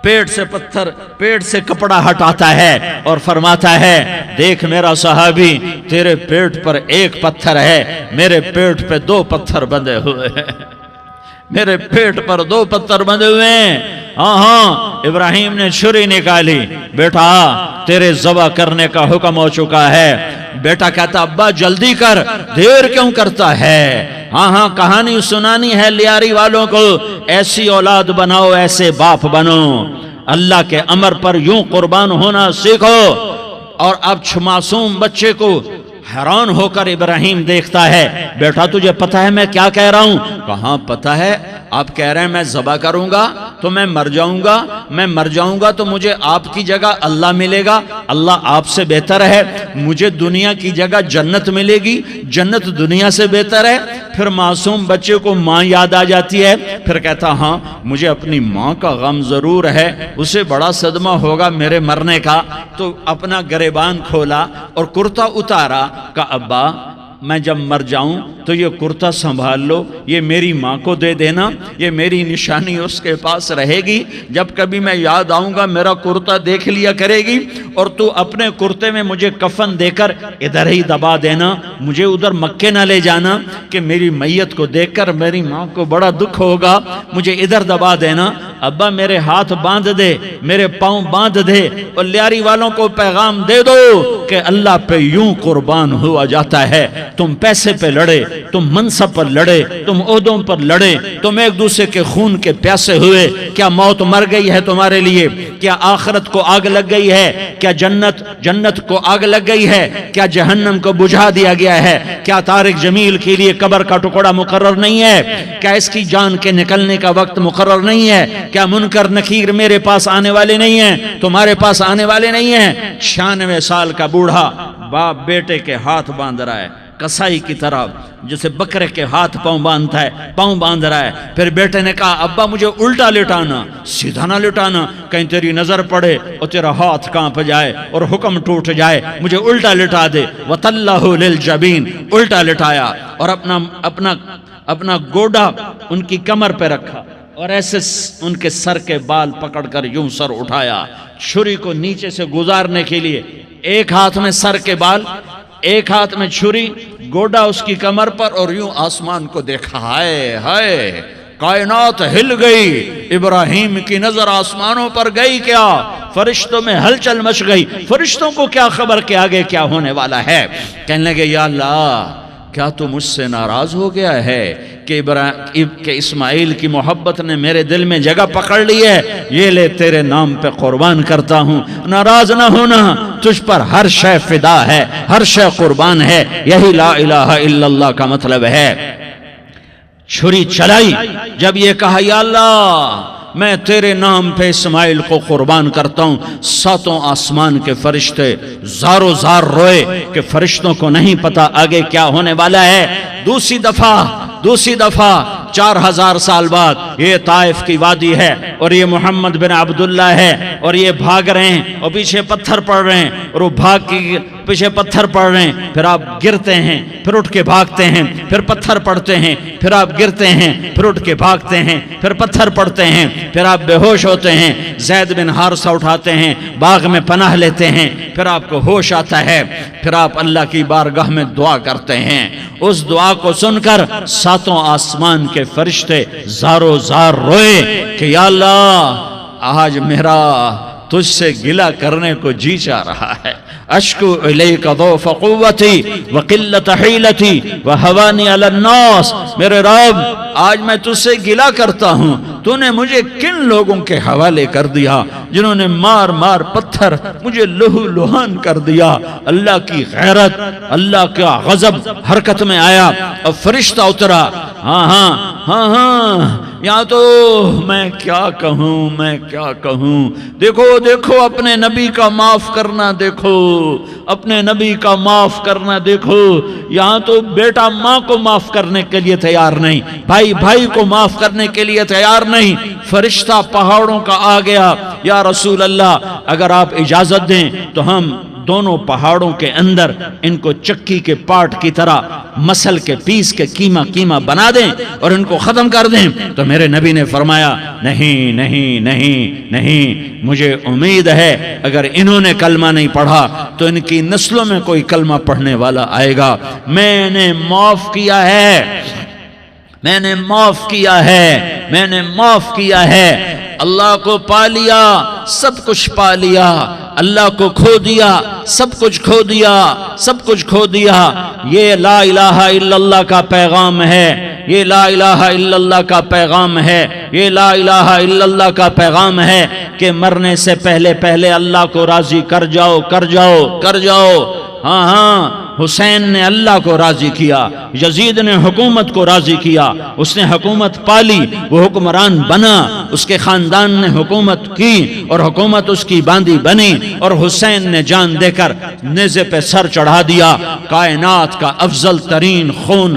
پیٹ سے کپڑا ہٹاتا ہے اور فرماتا ہے دیکھ میرا صحابی، تیرے پیٹ پر 1 پتھر ہے، میرے پیٹ پہ 2 پتھر بندھے ہوئے ہیں، میرے پیٹ پر 2 پتھر بندھے ہوئے ہیں۔ ہاں ابراہیم نے چھری نکالی، بیٹا تیرے ذبح کرنے کا حکم ہو چکا ہے۔ بیٹا کہتا ابا جلدی کر، دیر کیوں کرتا ہے؟ ہاں کہانی سنانی ہے لیاری والوں کو، ایسی اولاد بناؤ، ایسے باپ بنو، اللہ کے امر پر یوں قربان ہونا سیکھو۔ اور اب معصوم بچے کو حیران ہو کر ابراہیم دیکھتا ہے، بیٹا تجھے پتہ ہے میں کیا کہہ رہا ہوں؟ کہاں پتہ ہے، آپ کہہ رہے ہیں میں ذبح کروں گا تو میں مر جاؤں گا تو مجھے آپ کی جگہ اللہ ملے گا، اللہ آپ سے بہتر ہے، مجھے دنیا کی جگہ جنت ملے گی، جنت دنیا سے بہتر ہے۔ پھر معصوم بچے کو ماں یاد آ جاتی ہے، پھر کہتا ہاں مجھے اپنی ماں کا غم ضرور ہے، اسے بڑا صدمہ ہوگا میرے مرنے کا۔ تو اپنا گریبان کھولا اور کرتا اتارا، کہ ابا میں جب مر جاؤں تو یہ کرتا سنبھال لو، یہ میری ماں کو دے دینا، یہ میری نشانی اس کے پاس رہے گی، جب کبھی میں یاد آؤں گا میرا کرتا دیکھ لیا کرے گی، اور تو اپنے کرتے میں مجھے کفن دے کر ادھر ہی دبا دینا، مجھے ادھر مکے نہ لے جانا کہ میری میت کو دیکھ کر میری ماں کو بڑا دکھ ہوگا، مجھے ادھر دبا دینا۔ ابا میرے ہاتھ باندھ دے، میرے پاؤں باندھ دے، اور لیاری والوں کو پیغام دے دو کہ اللہ پہ یوں قربان ہوا جاتا ہے۔ تم پیسے پہ لڑے، تم منصب پر لڑے، تم عہدوں پر لڑے، تم ایک دوسرے کے خون کے پیاسے ہوئے، کیا موت مر گئی ہے تمہارے لیے؟ کیا آخرت کو آگ لگ گئی ہے؟ کیا جنت کو آگ لگ گئی ہے؟ کیا جہنم کو بجھا دیا گیا ہے؟ کیا طارق جمیل کے لیے قبر کا ٹکڑا مقرر نہیں ہے؟ کیا اس کی جان کے نکلنے کا وقت مقرر نہیں ہے؟ کیا منکر نکیر میرے پاس آنے والے نہیں ہیں، تمہارے پاس آنے والے نہیں ہیں؟ 96 سال کا بوڑھا باپ بیٹے کے ہاتھ باندھ رہا ہے کسائی کی طرح، جسے بکرے کے ہاتھ پاؤں باندھتا ہے، پاؤں باندھ رہا ہے۔ پھر بیٹے نے کہا ابا مجھے الٹا لٹانا، سیدھا نہ لٹانا، کہیں تیری نظر پڑے اور تیرا ہاتھ کانپ جائے اور حکم ٹوٹ جائے، مجھے الٹا لٹا دے۔ وَتَلَّهُ لِلْجَبِينِ، الٹا لٹایا اور اپنا گوڈا ان کی کمر پہ رکھا اور ایسے ان کے سر کے بال پکڑ کر یوں سر اٹھایا، چھری کو نیچے سے گزارنے کے لیے، ایک ہاتھ میں سر کے بال، ایک ہاتھ میں چھری، گوڈا اس کی کمر پر، اور یوں آسمان کو دیکھا۔ ہائے ہائے، کائنات ہل گئی، ابراہیم کی نظر آسمانوں پر گئی، کیا فرشتوں میں ہلچل مچ گئی۔ فرشتوں کو کیا خبر کہ آگے کیا ہونے والا ہے؟ کہنے لگے یا اللہ، کیا تو مجھ سے ناراض ہو گیا ہے کہ اسماعیل کی محبت نے میرے دل میں جگہ پکڑ لی ہے؟ یہ لے تیرے نام پہ قربان کرتا ہوں، ناراض نہ ہونا، تجھ پر ہر شے فدا ہے، ہر شے قربان ہے، یہی لا الہ الا اللہ کا مطلب ہے۔ چھری چلائی، جب یہ کہا یا اللہ میں تیرے نام پہ اسماعیل کو قربان کرتا ہوں، ساتوں آسمان کے فرشتے زارو زار روئے کہ فرشتوں کو نہیں پتا آگے کیا ہونے والا ہے۔ دوسری دفعہ 4000 سال بعد یہ طائف کی وادی ہے اور یہ محمد بن عبداللہ ہے اور یہ بھاگ رہے ہیں اور پیچھے پتھر پڑ رہے ہیں، اور وہ بھاگ کے پیچھے پتھر پڑ رہے ہیں، پھر آپ گرتے ہیں، پھر اٹھ کے بھاگتے ہیں، پھر پتھر پڑتے ہیں، پھر آپ گرتے ہیں، پھر اٹھ کے بھاگتے ہیں، پھر پتھر پڑتے ہیں، پھر آپ بے ہوش ہوتے ہیں، زید بن حارثہ اٹھاتے ہیں، باغ میں پناہ لیتے ہیں، پھر آپ کو ہوش آتا ہے، پھر آپ اللہ کی بارگاہ میں دعا کرتے ہیں۔ اس دعا کو سن کر ساتوں آسمان کے فرشتے زارو زار روئے کہ یا اللہ آج میرا تجھ سے گلہ کرنے کو جی چاہ رہا ہے۔ اشکو الیک ضعف قوتی وقلت حیلتی وہوانی علی الناس، میرے رب آج میں تجھ سے گلہ کرتا ہوں، تو نے مجھے کن لوگوں کے حوالے کر دیا جنہوں نے مار مار پتھر مجھے لہو لہان کر دیا۔ اللہ کی غیرت، اللہ کا غضب حرکت میں آیا اور فرشتہ اترا۔ ہاں یہاں تو میں کیا کہوں، دیکھو اپنے نبی کا معاف کرنا، دیکھو اپنے نبی کا معاف کرنا، دیکھو یہاں تو بیٹا ماں کو معاف کرنے کے لیے تیار نہیں، بھائی کو معاف کرنے کے لیے تیار نہیں۔ فرشتہ پہاڑوں کا آ گیا، یا رسول اللہ اگر آپ اجازت دیں تو ہم دونوں پہاڑوں کے اندر ان کو چکی کے پاٹ کی طرح مسل کے پیس کے کیما بنا دیں اور ان کو ختم کر دیں۔ تو میرے نبی نے فرمایا نہیں، مجھے امید ہے اگر انہوں نے کلمہ نہیں پڑھا تو ان کی نسلوں میں کوئی کلمہ پڑھنے والا آئے گا۔ میں نے معاف کیا ہے، اللہ کو پا لیا، سب کچھ پا لیا، اللہ کو کھو دیا، سب کچھ کھو دیا۔ یہ لا الہ الا اللہ کا پیغام ہے، یہ لا الہ الا اللہ کا پیغام ہے، یہ لا الہ الا اللہ کا پیغام ہے کہ مرنے سے پہلے اللہ کو راضی کر جاؤ۔ ہاں حسین نے اللہ کو راضی کیا، یزید نے حکومت کو راضی کیا، اس نے حکومت پالی، وہ حکمران بنا، اس کے خاندان نے حکومت کی اور حکومت اس کی باندھی بنی، اور حسین نے جان دے کر نیزے پہ سر چڑھا دیا۔ کائنات کا افضل ترین خون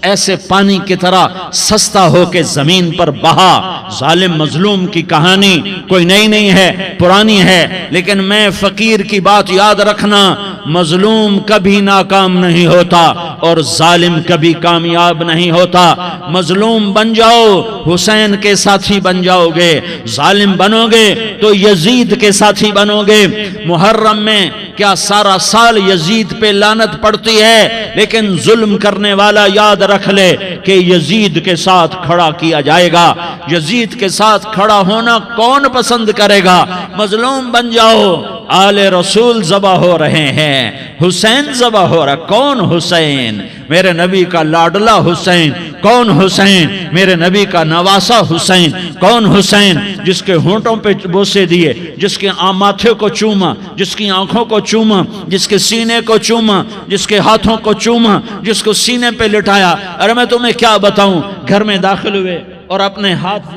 ایسے پانی کی طرح سستا ہو کے زمین پر بہا۔ ظالم مظلوم کی کہانی کوئی نئی نہیں ہے، پرانی ہے، لیکن میں فقیر کی بات یاد رکھنا، مظلوم کبھی ناکام نہیں ہوتا اور ظالم کبھی کامیاب نہیں ہوتا۔ مظلوم بن جاؤ حسین کے ساتھی بن جاؤ گے، ظالم بنو گے تو یزید کے ساتھی بنو گے۔ محرم میں کیا سارا سال یزید پہ لعنت پڑتی ہے؟ لیکن ظلم کرنے والا یاد رکھ لے کہ یزید کے ساتھ کھڑا کیا جائے گا۔ یزید کے ساتھ کھڑا ہونا کون پسند کرے گا؟ مظلوم بن جاؤ، آل رسول ذبح ہو رہے ہیں، حسین ذبح ہو رہا۔ کون حسین؟ میرے نبی کا لاڈلا حسین۔ کون حسین؟ میرے نبی کا نواسا حسین۔ کون حسین؟ جس کے ہونٹوں پہ بوسے دیے، جس کے ماتھے کو چوما، جس کی آنکھوں کو چوما، جس کے سینے کو چوما، جس کے ہاتھوں کو چوما، جس کو سینے پہ لٹایا۔ ارے میں تمہیں کیا بتاؤں، گھر میں داخل ہوئے اور اپنے ہاتھ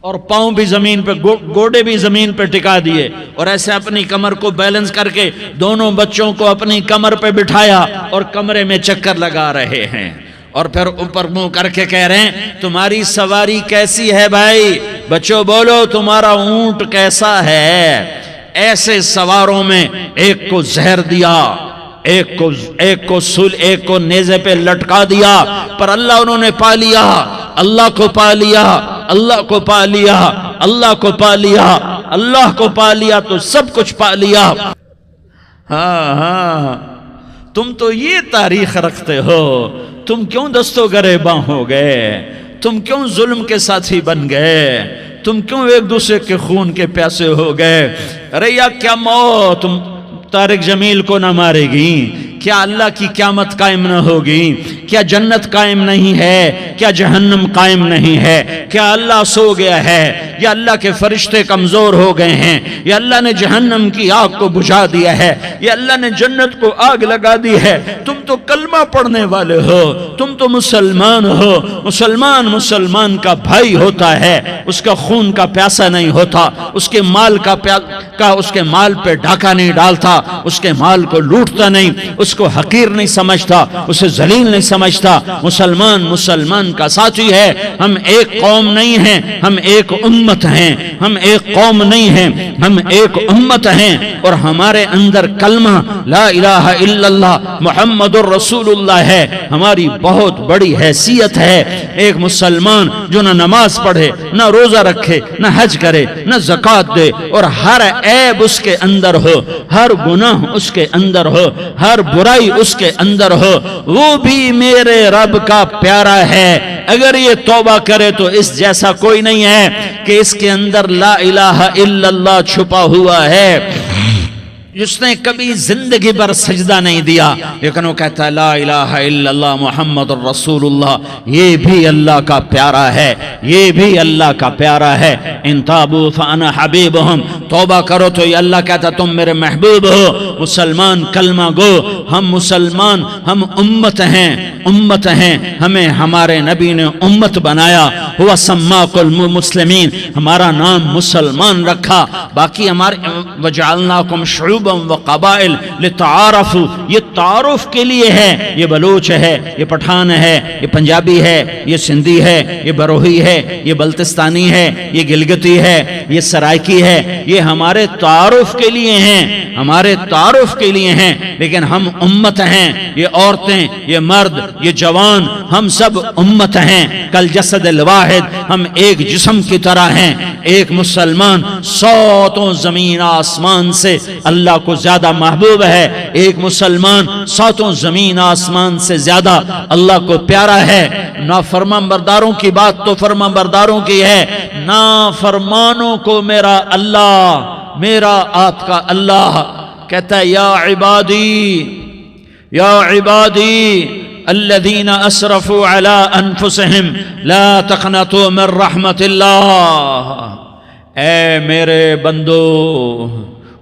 اور پاؤں بھی زمین پہ، گوڑے بھی زمین پہ ٹکا دیے، اور ایسے اپنی کمر کو بیلنس کر کے دونوں بچوں کو اپنی کمر پہ بٹھایا اور کمرے میں چکر لگا رہے ہیں، اور پھر اوپر منہ کر کے کہہ رہے ہیں تمہاری سواری کیسی ہے بھائی؟ بچوں بولو تمہارا اونٹ کیسا ہے؟ ایسے سواروں میں ایک کو زہر دیا، ایک کو نیزے پہ لٹکا دیا، پر اللہ انہوں نے پا لیا، اللہ کو پا لیا، اللہ کو پا لیا، اللہ کو پا لیا، اللہ کو پا لیا تو سب کچھ پا لیا۔ ہاں تم تو یہ تاریخ رکھتے ہو، تم کیوں دستو گریباں ہو گئے؟ تم کیوں ظلم کے ساتھی بن گئے؟ تم کیوں ایک دوسرے کے خون کے پیاسے ہو گئے؟ ارے یا کیا موت تم طارق جمیل کو نہ مارے گی؟ کیا اللہ کی قیامت قائم نہ ہوگی؟ کیا جنت قائم نہیں ہے؟ کیا جہنم قائم نہیں ہے؟ کیا اللہ سو گیا ہے؟ یا اللہ کے فرشتے کمزور ہو گئے ہیں؟ یا اللہ نے جہنم کی آگ کو بجھا دیا ہے؟ یا اللہ نے جنت کو آگ لگا دی ہے؟ تم تو کلمہ پڑھنے والے ہو، تم تو مسلمان ہو۔ مسلمان کا بھائی ہوتا ہے، اس کا خون کا پیاسا نہیں ہوتا، اس کے مال اس کے مال پہ ڈاکہ نہیں ڈالتا، اس کے مال کو لوٹتا نہیں، اس کو حقیر نہیں سمجھتا، اسے ذلیل نہیں سمجھتا۔ مسلمان کا ساتھی ہے۔ ہم ایک قوم نہیں ہیں، ہم ایک امت ہیں۔ ہم ایک قوم نہیں ہیں، ہم ایک امت ہیں، اور ہمارے اندر کلمہ لا الہ الا اللہ محمد الرسول اللہ ہے۔ ہماری بہت بڑی حیثیت ہے۔ ایک مسلمان جو نہ نماز پڑھے، نہ روزہ رکھے، نہ حج کرے، نہ زکوٰۃ دے، اور ہر عیب اس کے اندر ہو، ہر گناہ اس کے اندر ہو، ہر برائی اس کے اندر ہو، وہ بھی میرے رب کا پیارا ہے۔ اگر یہ توبہ کرے تو اس جیسا کوئی نہیں ہے کہ اس کے اندر لا الہ الا اللہ چھپا ہوا ہے۔ جس نے کبھی زندگی پر سجدہ نہیں دیا لیکن وہ کہتا ہے لا الہ الا اللہ محمد الرسول اللہ، یہ بھی اللہ کا پیارا ہے، یہ بھی اللہ کا پیارا ہے۔ ان تابوا فانا حبیبہم، توبہ کرو تو یہ اللہ کہتا تم میرے محبوب ہو۔ مسلمان کلمہ گو، ہم مسلمان، ہم امت ہیں، ہمیں ہمارے نبی نے امت بنایا، ہوا سماک المسلمین، ہمارا نام مسلمان رکھا۔ باقی ہمارے وجعلناکم شعوبا وقبائل لتعارفوا، یہ تعارف کے لیے ہے۔ یہ بلوچ ہے، یہ پٹھان ہے، یہ پنجابی ہے، یہ سندھی ہے، یہ بروہی ہے، یہ بلتستانی ہے، یہ گلگتی ہے، یہ سرائکی ہے۔ یہ ہمارے تعارف کے لیے ہیں، ہمارے تعارف کے لیے ہیں، لیکن ہم امت ہیں۔ یہ عورتیں، یہ مرد، یہ جوان، ہم سب امت ہیں۔ کل جسد الواحد، ہم ایک جسم کی طرح ہیں۔ ایک مسلمان ساتوں زمین آسمان سے اللہ کو زیادہ محبوب ہے، ایک مسلمان ساتوں زمین آسمان سے زیادہ اللہ کو پیارا ہے۔ نافرمان برداروں کی بات تو فرمان برداروں کی ہے، نافرمانوں کو میرا اللہ، میرا آپ کا اللہ کہتا ہے یا عبادی الذین اسرفوا علی انفسہم لا تقنطوا من رحمت اللہ۔ اے میرے بندو،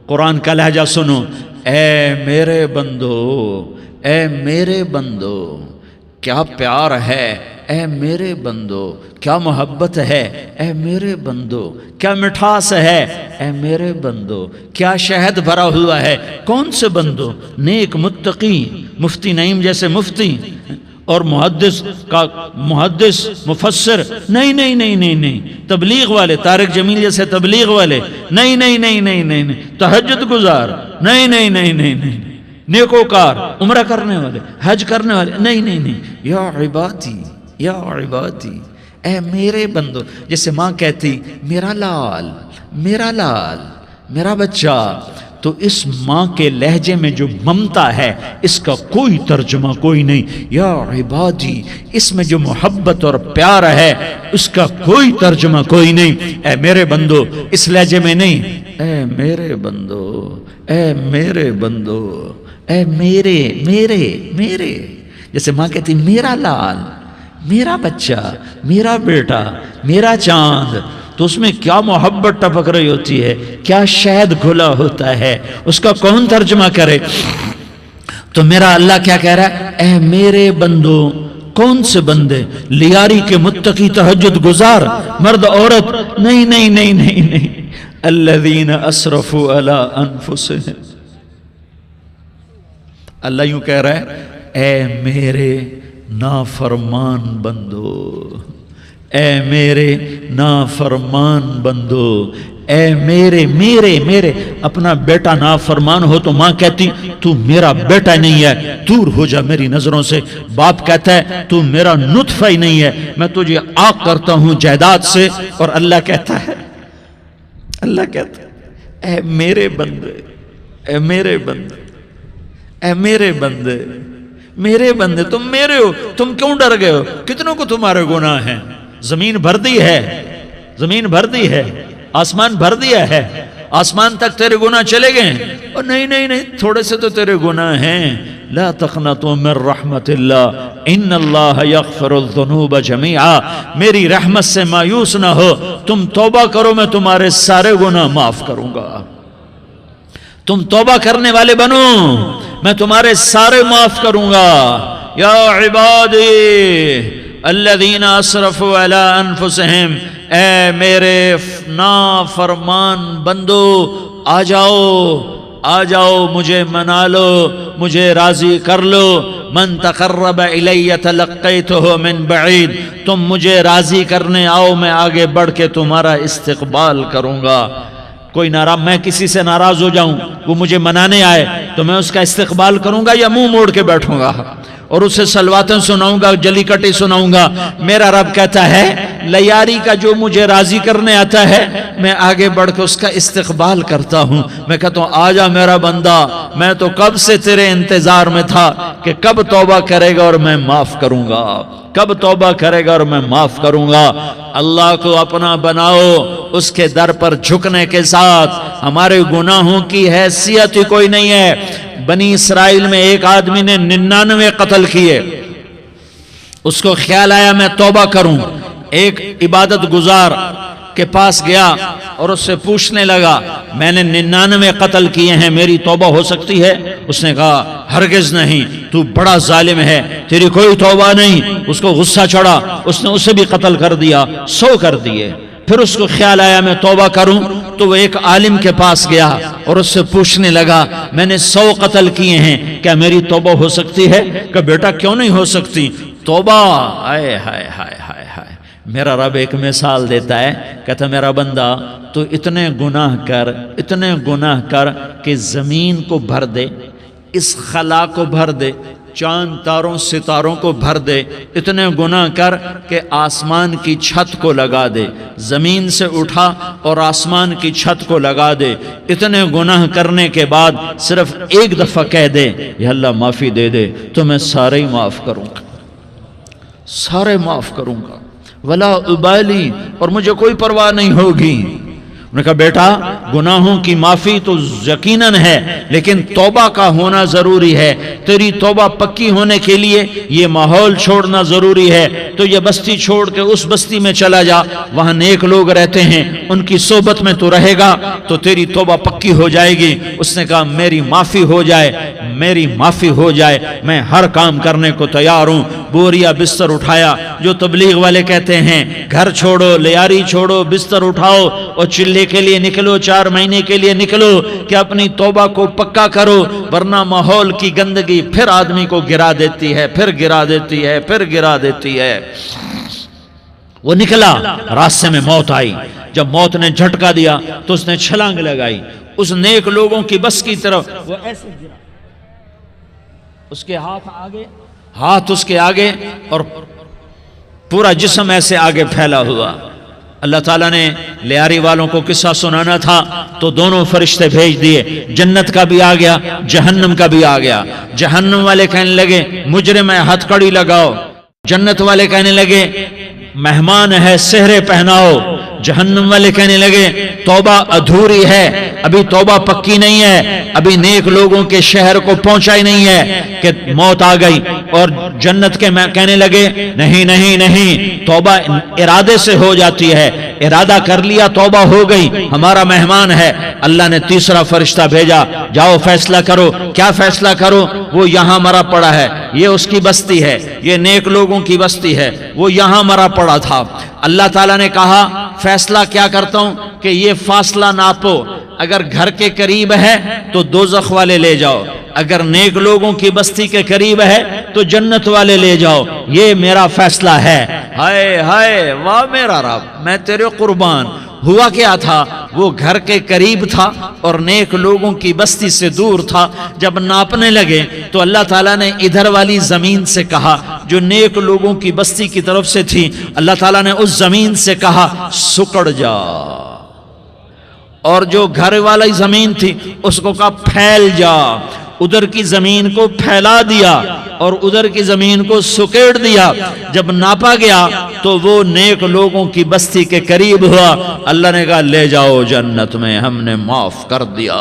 قرآن کا لہجہ سنو، اے میرے بندو، اے میرے بندو، کیا پیار ہے، اے میرے بندو، کیا محبت ہے، اے میرے بندو، کیا مٹھاس ہے، اے میرے بندو، کیا شہد بھرا ہوا ہے۔ کون سے بندو؟ نیک متقی، مفتی نعیم جیسے مفتی اور محدث مفسر، نہیں، تبلیغ والے، طارق جمیل جیسے تبلیغ والے، نہیں، تہجد گزار، نہیں، نیکوکار، عمرہ کرنے والے، حج کرنے والے، نہیں، یا عبادی، اے میرے بندو۔ جیسے ماں کہتی میرا لال، میرا بچہ، تو اس ماں کے لہجے میں جو ممتا ہے اس کا کوئی ترجمہ کوئی نہیں. یا عبادی، اس میں جو محبت اور پیار ہے اس کا کوئی ترجمہ کوئی نہیں. اے میرے بندو، اس لہجے میں نہیں، اے میرے بندو، اے میرے بندو، اے میرے میرے میرے. جیسے ماں کہتی میرا لال، میرا بچہ، میرا بیٹا، میرا چاند، تو اس میں کیا محبت ٹپک رہی ہوتی ہے، کیا شہد گھلا ہوتا ہے، اس کا کون ترجمہ کرے. تو میرا اللہ کیا کہہ رہا ہے، اے میرے بندو. کون سے بندے؟ لیاری کے متقی تہجد گزار مرد عورت؟ نہیں نہیں نہیں نہیں نہیں. الذین اسرفوا علی انفسہم. اللہ یوں کہہ رہا ہے، اے میرے نافرمان بندو، اے میرے نافرمان بندو، اے میرے میرے میرے. اپنا بیٹا نافرمان ہو تو ماں کہتی تو میرا بیٹا نہیں ہے، دور ہو جا میری نظروں سے. باپ کہتا ہے تو میرا نطفہ ہی نہیں ہے، میں تجھے عاق کرتا ہوں جائیداد سے. اور اللہ کہتا ہے، اللہ کہتا ہے اے میرے بندے، اے میرے بندے، اے میرے بندے، میرے بندے، تم میرے ہو، تم کیوں ڈر گئے ہو؟ کتنوں کو تمہارے گناہ ہیں؟ زمین بھر دی ہے، زمین بھر دی ہے، آسمان بھر دیا ہے، آسمان تک تیرے گناہ چلے گئے. اور نہیں نہیں نہیں، تھوڑے سے تو تیرے گناہ ہیں. لا تقنطوا من رحمت اللہ ان اللہ یغفر الذنوب جميعا. میری رحمت سے مایوس نہ ہو، تم توبہ کرو، میں تمہارے سارے گناہ معاف کروں گا. تم توبہ کرنے والے بنو، میں تمہارے سارے معاف کروں گا. یا عبادی الذین اسرفوا علی انفسہم، اے میرے نافرمان بندو، آ جاؤ آ جاؤ، مجھے منا لو، مجھے راضی کر لو. من تقرب الی تلقیتہ من بعید. تم مجھے راضی کرنے آؤ، میں آگے بڑھ کے تمہارا استقبال کروں گا. کوئی ناراض، میں کسی سے ناراض ہو جاؤں، وہ مجھے منانے آئے تو میں اس کا استقبال کروں گا یا منہ موڑ کے بیٹھوں گا اور اسے سلواتیں سناؤں گا، جلی کٹی سناؤں گا؟ میرا رب کہتا ہے لیاری کا جو مجھے راضی کرنے آتا ہے میں آگے بڑھ کے اس کا استقبال کرتا ہوں. میں کہتا ہوں آ جا میرا بندہ، میں تو کب سے تیرے انتظار میں تھا کہ کب توبہ کرے گا اور میں معاف کروں گا، کب توبہ کرے گا اور میں معاف کروں گا. اللہ کو اپنا بناؤ، اس کے در پر جھکنے کے ساتھ. ہمارے گناہوں کی حیثیت ہی کوئی نہیں ہے. بنی اسرائیل میں ایک آدمی نے 99 قتل کیے، اس کو خیال آیا میں توبہ کروں. ایک عبادت گزار کے پاس گیا اور اس سے پوچھنے لگا میں نے 99 قتل کیے ہیں، میری توبہ ہو سکتی ہے؟ اس نے کہا ہرگز نہیں، تو بڑا ظالم ہے، تیری کوئی توبہ نہیں. اس کو غصہ چڑھا، اس نے اسے بھی قتل کر دیا، 100 کر دیے. پھر اس کو خیال آیا میں توبہ کروں تو وہ ایک عالم کے پاس گیا اور اس سے پوچھنے لگا میں نے 100 قتل کیے ہیں، کیا میری توبہ ہو سکتی ہے؟ کہ بیٹا کیوں نہیں ہو سکتی توبہ؟ آئے ہائے ہائے ہائے ہائے. میرا رب ایک مثال دیتا ہے، کہتا میرا بندہ تو اتنے گناہ کر، اتنے گناہ کر کہ زمین کو بھر دے، اس خلا کو بھر دے، چاند تاروں ستاروں کو بھر دے. اتنے گناہ کر کہ آسمان کی چھت کو لگا دے، زمین سے اٹھا اور آسمان کی چھت کو لگا دے. اتنے گناہ کرنے کے بعد صرف ایک دفعہ کہہ دے یا اللہ معافی دے دے تو میں سارے ہی معاف کروں گا، سارے معاف کروں گا، ولا ابالی، اور مجھے کوئی پرواہ نہیں ہوگی. انہوں نے کہا بیٹا گناہوں کی معافی تو یقیناً ہے لیکن توبہ کا ہونا ضروری ہے. تیری توبہ پکی ہونے کے لیے یہ ماحول چھوڑنا ضروری ہے. تو یہ بستی چھوڑ کے اس بستی میں چلا جا، وہاں نیک لوگ رہتے ہیں، ان کی صحبت میں تو رہے گا تو تیری توبہ پکی ہو جائے گی. اس نے کہا میری معافی ہو جائے، میری معافی ہو جائے، میں ہر کام کرنے کو تیار ہوں. بوریا بستر اٹھایا، جو تبلیغ والے کہتے ہیں گھر چھوڑو، لیاری چھوڑو، بستر اٹھاؤ اور چلے کے لیے نکلو، 4 مہینے کے لیے نکلو کہ اپنی توبہ کو پکا کرو، ورنہ ماحول کی گندگی پھر آدمی کو گرا دیتی ہے، پھر گرا دیتی ہے، پھر گرا دیتی ہے. وہ نکلا، راستے میں موت آئی. جب موت نے جھٹکا دیا تو اس نے چھلانگ لگائی اس نیک لوگوں کی بس کی طرف. وہ ایسے گرا، اس کے ہاتھ آگے، ہاتھ اس کے آگے اور پورا جسم ایسے آگے پھیلا ہوا. اللہ تعالیٰ نے لیاری والوں کو قصہ سنانا تھا تو دونوں فرشتے بھیج دیے، جنت کا بھی آ گیا، جہنم کا بھی آ گیا۔ جہنم والے کہنے لگے مجرم ہے ہتھ کڑی لگاؤ، جنت والے کہنے لگے مہمان ہے سہرے پہناؤ، جہنم والے کہنے لگے توبہ ادھوری ہے، ابھی توبہ پکی نہیں ہے، ابھی نیک لوگوں کے شہر کو پہنچا ہی نہیں ہے کہ موت آ گئی۔ اور جنت کے کہنے لگے نہیں نہیں نہیں، توبہ ارادے سے ہو جاتی ہے، ارادہ کر لیا توبہ ہو گئی، ہمارا مہمان ہے۔ اللہ نے تیسرا فرشتہ بھیجا، جاؤ فیصلہ کرو۔ کیا فیصلہ کرو؟ وہ یہاں مرا پڑا ہے، یہ اس کی بستی ہے، یہ نیک لوگوں کی بستی ہے، وہ یہاں مرا پڑا تھا۔ اللہ تعالیٰ نے کہا فیصلہ کیا کرتا ہوں کہ یہ فاصلہ ناپو، اگر گھر کے قریب ہے تو دوزخ والے لے جاؤ، اگر نیک لوگوں کی بستی کے قریب ہے تو جنت والے لے جاؤ، یہ میرا فیصلہ ہے۔ ہائے ہائے واہ میرا رب، میں تیرے قربان۔ ہوا کیا تھا؟ وہ گھر کے قریب تھا اور نیک لوگوں کی بستی سے دور تھا۔ جب ناپنے لگے تو اللہ تعالیٰ نے ادھر والی زمین سے کہا جو نیک لوگوں کی بستی کی طرف سے تھی، اللہ تعالیٰ نے اس زمین سے کہا سکڑ جا، اور جو گھر والی زمین تھی اس کو کہا پھیل جا۔ ادھر کی زمین کو پھیلا دیا اور ادھر کی زمین کو سکیڑ دیا۔ جب ناپا گیا تو وہ نیک لوگوں کی بستی کے قریب ہوا۔ اللہ نے کہا لے جاؤ جنت میں، ہم نے معاف کر دیا۔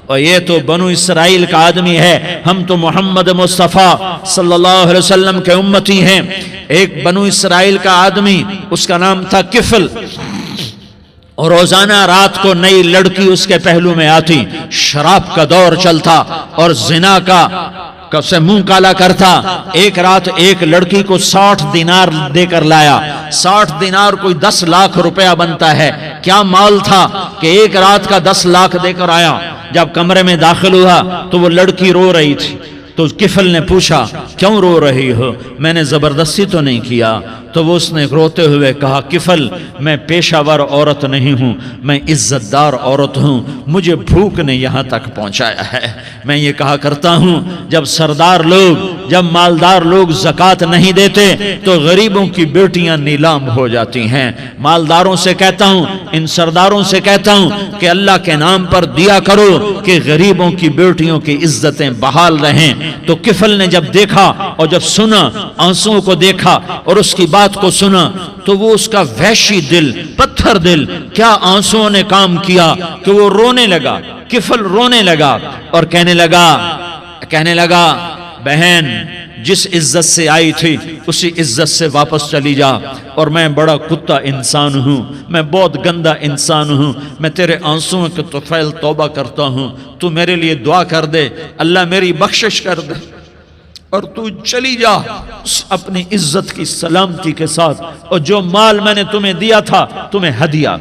اور یہ تو بنو اسرائیل کا آدمی ہے، ہم تو محمد مصطفیٰ صلی اللہ علیہ وسلم کے امتی ہیں۔ ایک بنو اسرائیل کا آدمی، اس کا نام تھا کفل، اور روزانہ رات کو نئی لڑکی اس کے پہلو میں آتی، شراب کا دور چلتا اور زنا کا سے منہ کالا کرتا۔ ایک رات ایک لڑکی کو 60 دینار دے کر لایا۔ 60 دینار کوئی 10 لاکھ روپیہ بنتا ہے۔ کیا مال تھا کہ ایک رات کا 10 لاکھ دے کر آیا۔ جب کمرے میں داخل ہوا تو وہ لڑکی رو رہی تھی، تو کفل نے پوچھا کیوں رو رہی ہو؟ میں نے زبردستی تو نہیں کیا۔ تو وہ اس نے روتے ہوئے کہا کفل میں پیشہ ور عورت نہیں ہوں، میں عزت دار عورت ہوں، مجھے بھوک نے یہاں تک پہنچایا ہے۔ میں یہ کہا کرتا ہوں جب سردار لوگ، جب مالدار لوگ زکوٰۃ نہیں دیتے تو غریبوں کی بیٹیاں نیلام ہو جاتی ہیں۔ مالداروں سے کہتا ہوں، ان سرداروں سے کہتا ہوں کہ اللہ کے نام پر دیا کرو کہ غریبوں کی بیٹیوں کی عزتیں بحال رہیں۔ تو کفل نے جب دیکھا اور جب سنا، آنسوؤں کو دیکھا اور اس کی بات کو سنا، تو وہ اس کا وحشی دل، پتھر دل، کیا آنسوؤں نے کام کیا کہ وہ رونے لگا۔ کفل رونے لگا اور کہنے لگا بہن جس عزت سے آئی تھی اسی عزت سے واپس چلی جا، اور میں بڑا کتا انسان ہوں، میں بہت گندا انسان ہوں، میں تیرے آنسوؤں کے طفیل توبہ کرتا ہوں، تو میرے لیے دعا کر دے، اللہ میری بخشش کر دے، اور تو چلی جا اپنی عزت کی سلامتی کے ساتھ، اور جو مال میں نے تمہیں دیا تھا تمہیں ہدیہ۔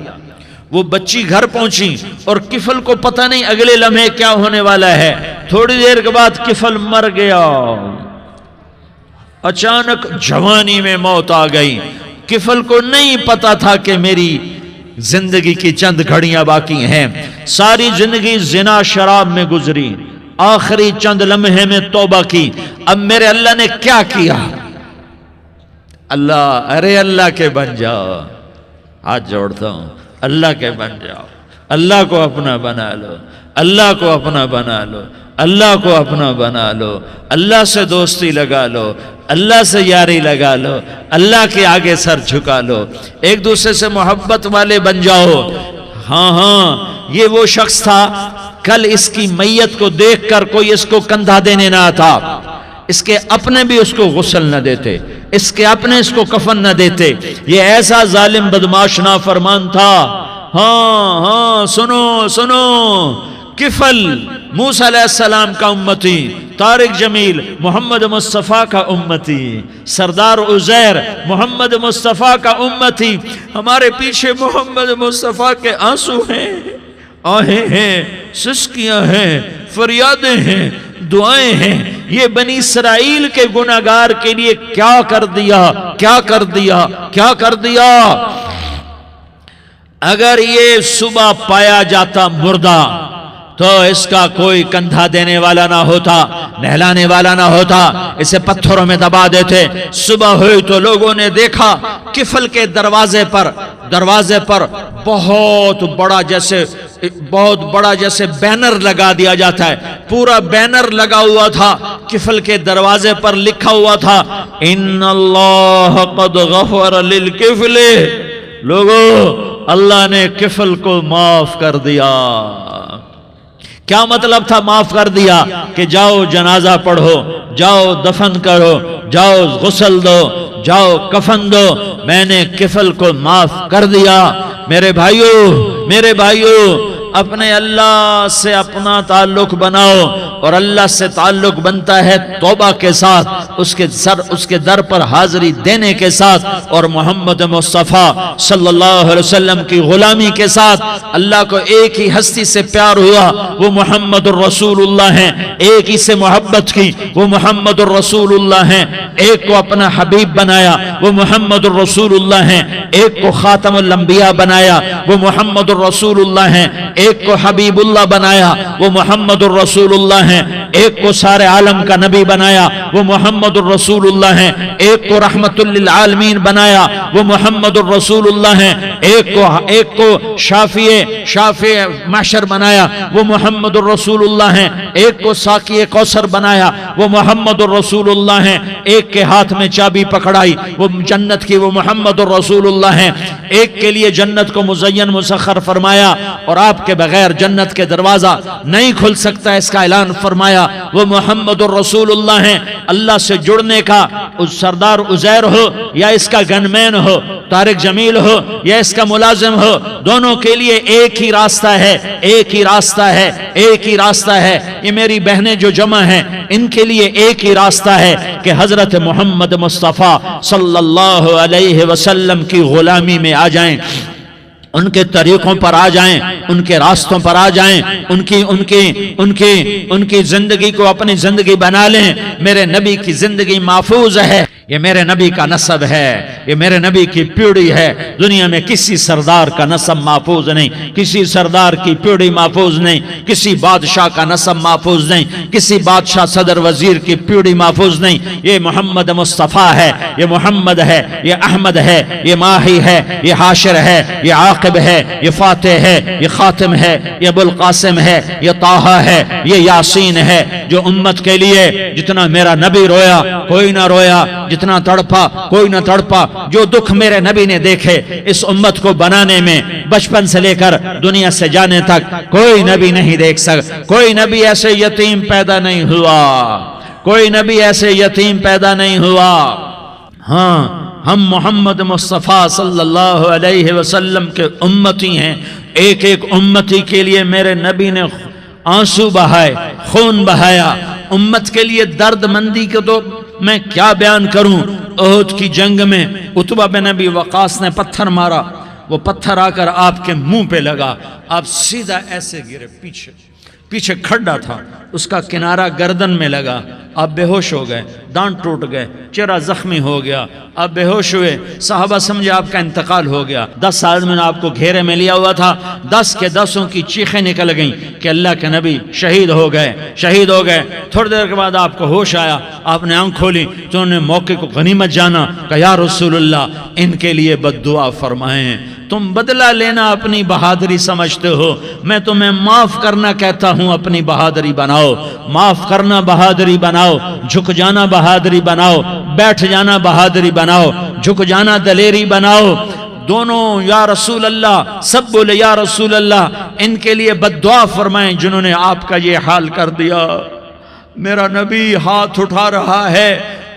وہ بچی گھر پہنچی اور کفل کو پتہ نہیں اگلے لمحے کیا ہونے والا ہے۔ تھوڑی دیر کے بعد کفل مر گیا، اچانک جوانی میں موت آ گئی۔ کفل کو نہیں پتا تھا کہ میری زندگی کی چند گھڑیاں باقی ہیں۔ ساری زندگی زنا شراب میں گزری، آخری چند لمحے میں توبہ کی۔ اب میرے اللہ نے کیا کیا؟ اللہ کے بن جاؤ، ہاتھ جوڑتا ہوں، اللہ کے بن جاؤ، اللہ کو اپنا بنا لو، اللہ کو اپنا بنا لو، اللہ کو اپنا بنا لو، اللہ سے دوستی لگا لو، اللہ سے یاری لگا لو، اللہ کے آگے سر جھکا لو، ایک دوسرے سے محبت والے بن جاؤ۔ ہاں یہ وہ شخص تھا، کل اس کی میت کو دیکھ کر کوئی اس کو کندھا دینے نہ آتا، اس کے اپنے بھی اس کو غسل نہ دیتے، اس کے اپنے اس کو کفن نہ دیتے۔ یہ ایسا ظالم بدماش نافرمان تھا۔ ہاں سنو، کفل موسیٰ علیہ السلام کا امتی، طارق جمیل محمد مصطفیٰ کا امتی، سردار عزیر محمد مصطفیٰ کا امتی۔ ہمارے پیچھے محمد مصطفیٰ کے آنسو ہیں، آہیں ہیں، سسکیاں ہیں، فریادیں ہیں، دعائیں ہیں۔ یہ بنی اسرائیل کے گناہگار کے لیے کیا کر دیا۔ اگر یہ صبح پایا جاتا مردہ تو اس کا کوئی کندھا دینے والا نہ ہوتا، نہلانے والا نہ ہوتا، اسے پتھروں میں دبا دیتے۔ صبح ہوئی تو لوگوں نے دیکھا کفل کے دروازے پر بہت بڑا جیسے بینر لگا دیا جاتا ہے، پورا بینر لگا ہوا تھا، کفل کے دروازے پر لکھا ہوا تھا ان اللہ قد غفر للکفل، لوگوں اللہ نے کفل کو معاف کر دیا۔ کیا مطلب تھا معاف کر دیا؟ کہ جاؤ جنازہ پڑھو، جاؤ دفن کرو، جاؤ غسل دو، جاؤ کفن دو، میں نے کفل کو معاف کر دیا۔ میرے بھائیو اپنے اللہ سے اپنا تعلق بناؤ، اور اللہ سے تعلق بنتا ہے توبہ کے ساتھ، اس کے در پر حاضری دینے کے ساتھ، اور محمد مصطفیٰ صلی اللہ علیہ وسلم کی غلامی کے ساتھ۔ اللہ کو ایک ہی ہستی سے پیار ہوا، وہ محمد الرسول اللہ ہیں، ایک ہی سے محبت کی، وہ محمد الرسول اللہ ہیں، ایک کو اپنا حبیب بنایا، وہ محمد الرسول اللہ ہیں، ایک کو خاتم الانبیاء بنایا، وہ محمد الرسول اللہ ہیں، ایک کو حبیب اللہ بنایا، وہ محمد الرسول اللہ ہیں، ایک کو سارے عالم کا نبی بنایا، وہ محمد الرسول اللہ ہیں، ایک کو رحمت للعالمین بنایا، وہ محمد الرسول اللہ ہیں، ایک کو شافع محشر بنایا، وہ محمد الرسول اللہ ہیں، ایک کو ساقی کوثر بنایا، وہ محمد الرسول اللہ ہیں، ایک کے ہاتھ میں چابی پکڑائی وہ جنت کی، وہ محمد الرسول اللہ ہیں، ایک کے لیے جنت کو مزین مسخر فرمایا اور آپ کے بغیر جنت کے دروازہ نہیں کھل سکتا، اس کا اعلان فرمایا، وہ محمد الرسول اللہ ہیں۔ اللہ سے جڑنے کا سردار عزیر ہو یا اس کا گنمین ہو، طارق جمیل ہو یا اس کا ملازم ہو، دونوں کے لیے ایک ہی راستہ ہے، ایک ہی راستہ ہے، ایک ہی راستہ ہے۔ یہ میری بہنیں جو جمع ہیں ان کے لیے ایک ہی راستہ ہے کہ حضرت محمد مصطفیٰ صلی اللہ علیہ وسلم کی غلامی میں آ جائیں، ان کے طریقوں پر آ جائیں، ان کے راستوں پر آ جائیں، ان کی زندگی کو اپنی زندگی بنا لیں۔ میرے نبی کی زندگی محفوظ ہے، یہ میرے نبی کا نسب ہے، یہ میرے نبی کی پیڑھی ہے۔ دنیا میں کسی سردار کا نسب محفوظ نہیں، کسی سردار کی پیڑھی محفوظ نہیں، کسی بادشاہ کا نسب محفوظ نہیں، کسی بادشاہ صدر وزیر کی پیڑھی محفوظ نہیں۔ یہ محمد مصطفیٰ ہے، یہ محمد ہے، یہ احمد ہے، یہ ماہی ہے، یہ حاشر ہے، یہ عاقب ہے، یہ فاتح ہے، یہ خاتم ہے، یہ ابو القاسم ہے، یہ طٰہٰ ہے، یہ یاسین ہے۔ جو امت کے لیے جتنا میرا نبی رویا کوئی نہ رویا، جتنا تڑپا کوئی نہ تڑپا، جو دکھ میرے نبی نے دیکھے اس امت کو بنانے میں، بچپن سے لے کر دنیا سے جانے تک کوئی نبی نہیں دیکھ سکتا۔ کوئی نبی ایسے یتیم پیدا نہیں ہوا، کوئی نبی ایسے یتیم پیدا نہیں ہوا۔ ہاں، ہم محمد مصطفیٰ صلی اللہ علیہ وسلم کے امتی ہیں۔ ایک ایک امتی کے لیے میرے نبی نے آنسو بہائے، خون بہایا۔ امت کے لیے درد مندی کو تو میں کیا بیان کروں۔ احد کی جنگ میں عتبہ بن ابی وقاص نے پتھر مارا، وہ پتھر آ کر آپ کے منہ پہ لگا، آپ سیدھا ایسے گرے، پیچھے کھڈا تھا، اس کا کنارہ گردن میں لگا، آپ بے ہوش ہو گئے، دانت ٹوٹ گئے، چہرہ زخمی ہو گیا، آپ بے ہوش ہوئے۔ صحابہ سمجھے آپ کا انتقال ہو گیا۔ 10 آدمی نے آپ کو گھیرے میں لیا ہوا تھا، 10 کے 10 کی چیخیں نکل گئیں کہ اللہ کے نبی شہید ہو گئے۔ تھوڑی دیر کے بعد آپ کو ہوش آیا، آپ نے آنکھ کھولی تو انہوں نے موقع کو غنیمت جانا کہ یا رسول اللہ ان کے لیے بد دعا فرمائیں۔ تم بدلہ لینا اپنی بہادری سمجھتے ہو، میں تمہیں معاف کرنا کہتا ہوں، اپنی بہادری بناؤ، معاف کرنا بہادری بناؤ، جھک جانا بہادری بناؤ، بیٹھ جانا بہادری بناؤ، جھک جانا دلیری بناؤ۔ دونوں یا رسول اللہ، سب بولے یا رسول اللہ، ان کے لیے بد دعا فرمائیں جنہوں نے آپ کا یہ حال کر دیا۔ میرا نبی ہاتھ اٹھا رہا ہے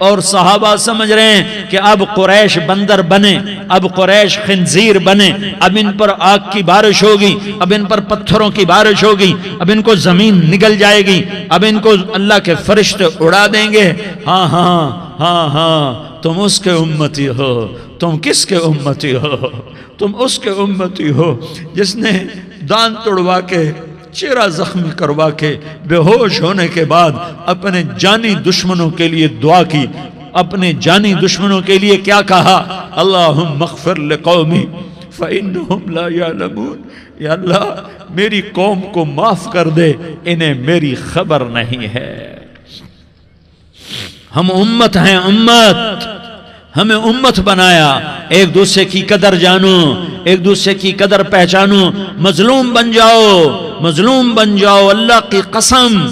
اور صحابہ سمجھ رہے ہیں کہ اب قریش بندر بنے، اب قریش خنزیر بنے، اب ان پر آگ کی بارش ہوگی، اب ان پر پتھروں کی بارش ہوگی، اب ان کو زمین نگل جائے گی، اب ان کو اللہ کے فرشتے اڑا دیں گے۔ ہاں، تم اس کے امتی ہو۔ تم کس کے امتی ہو؟ تم اس کے امتی ہو جس نے دانت توڑوا کے، چہرہ زخمی کروا کے، بے ہوش ہونے کے بعد اپنے جانی دشمنوں کے لیے دعا کی، اپنے جانی دشمنوں کے لیے کیا کہا؟ اللہم اغفر لقومی فإنہم لا یعلمون۔ یا اللہ میری قوم کو معاف کر دے، انہیں میری خبر نہیں ہے۔ ہم امت ہیں، امت، ہمیں امت بنایا، ایک دوسرے کی قدر جانو، ایک دوسرے کی قدر پہچانو، مظلوم بن جاؤ، مظلوم بن جاؤ۔ اللہ کی قسم،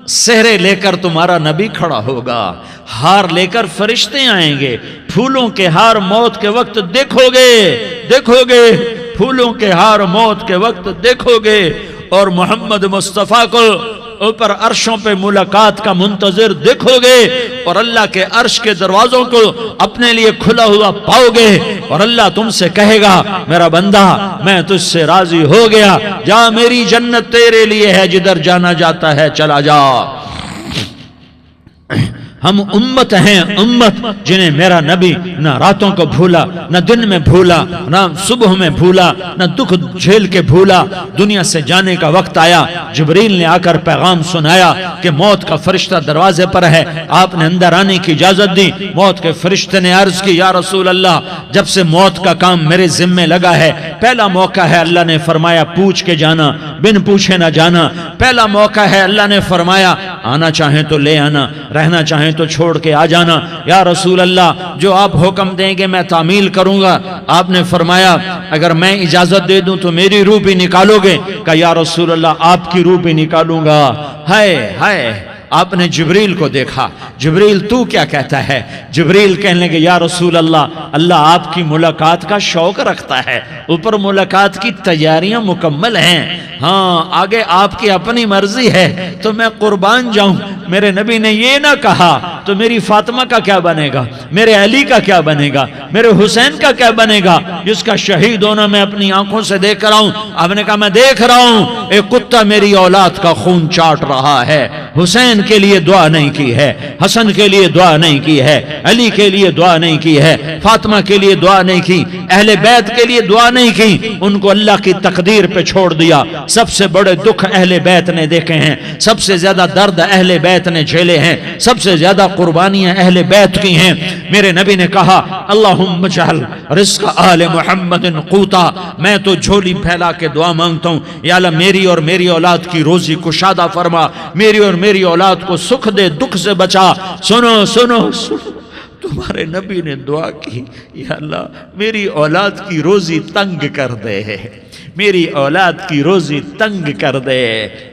سہرے لے کر تمہارا نبی کھڑا ہوگا، ہار لے کر فرشتے آئیں گے، پھولوں کے ہار موت کے وقت دیکھو گے، دیکھو گے، پھولوں کے ہار موت کے وقت دیکھو گے، اور محمد مصطفیٰ کو اوپر عرشوں پہ ملاقات کا منتظر دیکھو گے، اور اللہ کے عرش کے دروازوں کو اپنے لیے کھلا ہوا پاؤ گے، اور اللہ تم سے کہے گا میرا بندہ میں تجھ سے راضی ہو گیا، جا میری جنت تیرے لیے ہے، جدھر جانا جاتا ہے چلا جا۔ ہم امت ہیں، امت جنہیں میرا نبی نہ راتوں کو بھولا، نہ دن میں بھولا، نہ صبح میں بھولا، نہ دکھ جھیل کے بھولا۔ دنیا سے جانے کا وقت آیا، جبریل نے آ کر پیغام سنایا کہ موت کا فرشتہ دروازے پر ہے، آپ نے اندر آنے کی اجازت دی۔ موت کے فرشتے نے عرض کی، یا رسول اللہ، جب سے موت کا کام میرے ذمے لگا ہے، پہلا موقع ہے، اللہ نے فرمایا پوچھ کے جانا، بن پوچھے نہ جانا۔ پہلا موقع ہے، اللہ نے فرمایا آنا چاہیں تو لے آنا، رہنا چاہیں تو چھوڑ کے آ جانا۔ یا رسول اللہ، جو آپ حکم دیں گے میں تعمیل کروں گا۔ آپ نے فرمایا اگر میں اجازت دے دوں تو میری روح بھی نکالو گے؟ کہا یا رسول اللہ آپ کی روح بھی نکالوں گا۔ ہائے ہائے، آپ نے جبریل کو دیکھا، جبریل تو کیا کہتا ہے؟ جبریل کہنے لگے یا رسول اللہ، اللہ آپ کی ملاقات کا شوق رکھتا ہے، اوپر ملاقات کی تیاریاں مکمل ہیں، ہاں آگے آپ کی اپنی مرضی ہے تو میں قربان جاؤں۔ میرے نبی نے یہ نہ کہا تو میری فاطمہ کا کیا بنے گا، میرے علی کا کیا بنے گا، میرے حسین کا کیا بنے گا، جس کا شہید ہونا میں اپنی آنکھوں سے دیکھ رہا ہوں۔ آپ نے کہا میں دیکھ رہا ہوں ایک کتا میری اولاد کا خون چاٹ رہا ہے۔ حسین کے لیے دعا نہیں کی ہے، حسن کے لیے دعا نہیں کی ہے، علی کے لیے دعا نہیں کی ہے، فاطمہ کے لیے دعا نہیں کی، اہل بیت کے لیے دعا نہیں کی، ان کو اللہ کی تقدیر پہ چھوڑ دیا۔ سب سے بڑے دکھ اہل بیت نے دیکھے ہیں، سب سے زیادہ درد اہل بیت نے جھیلے ہیں، سب سے زیادہ قربانیاں اہل بیت کی ہیں۔ میرے نبی نے کہا اللہم اجعل رزق آل محمد قوتا، میں تو جھولی پھیلا کے دعا مانگتا ہوں، یا اللہ میری اور میری اولاد کی روزی کشادہ فرما، میری اور میری اولاد کو سکھ دے، دکھ سے بچا۔ سنو سنو سنو، تمہارے نبی نے دعا کی یا اللہ میری اولاد کی روزی تنگ کر دے، میری اولاد کی روزی تنگ کر دے،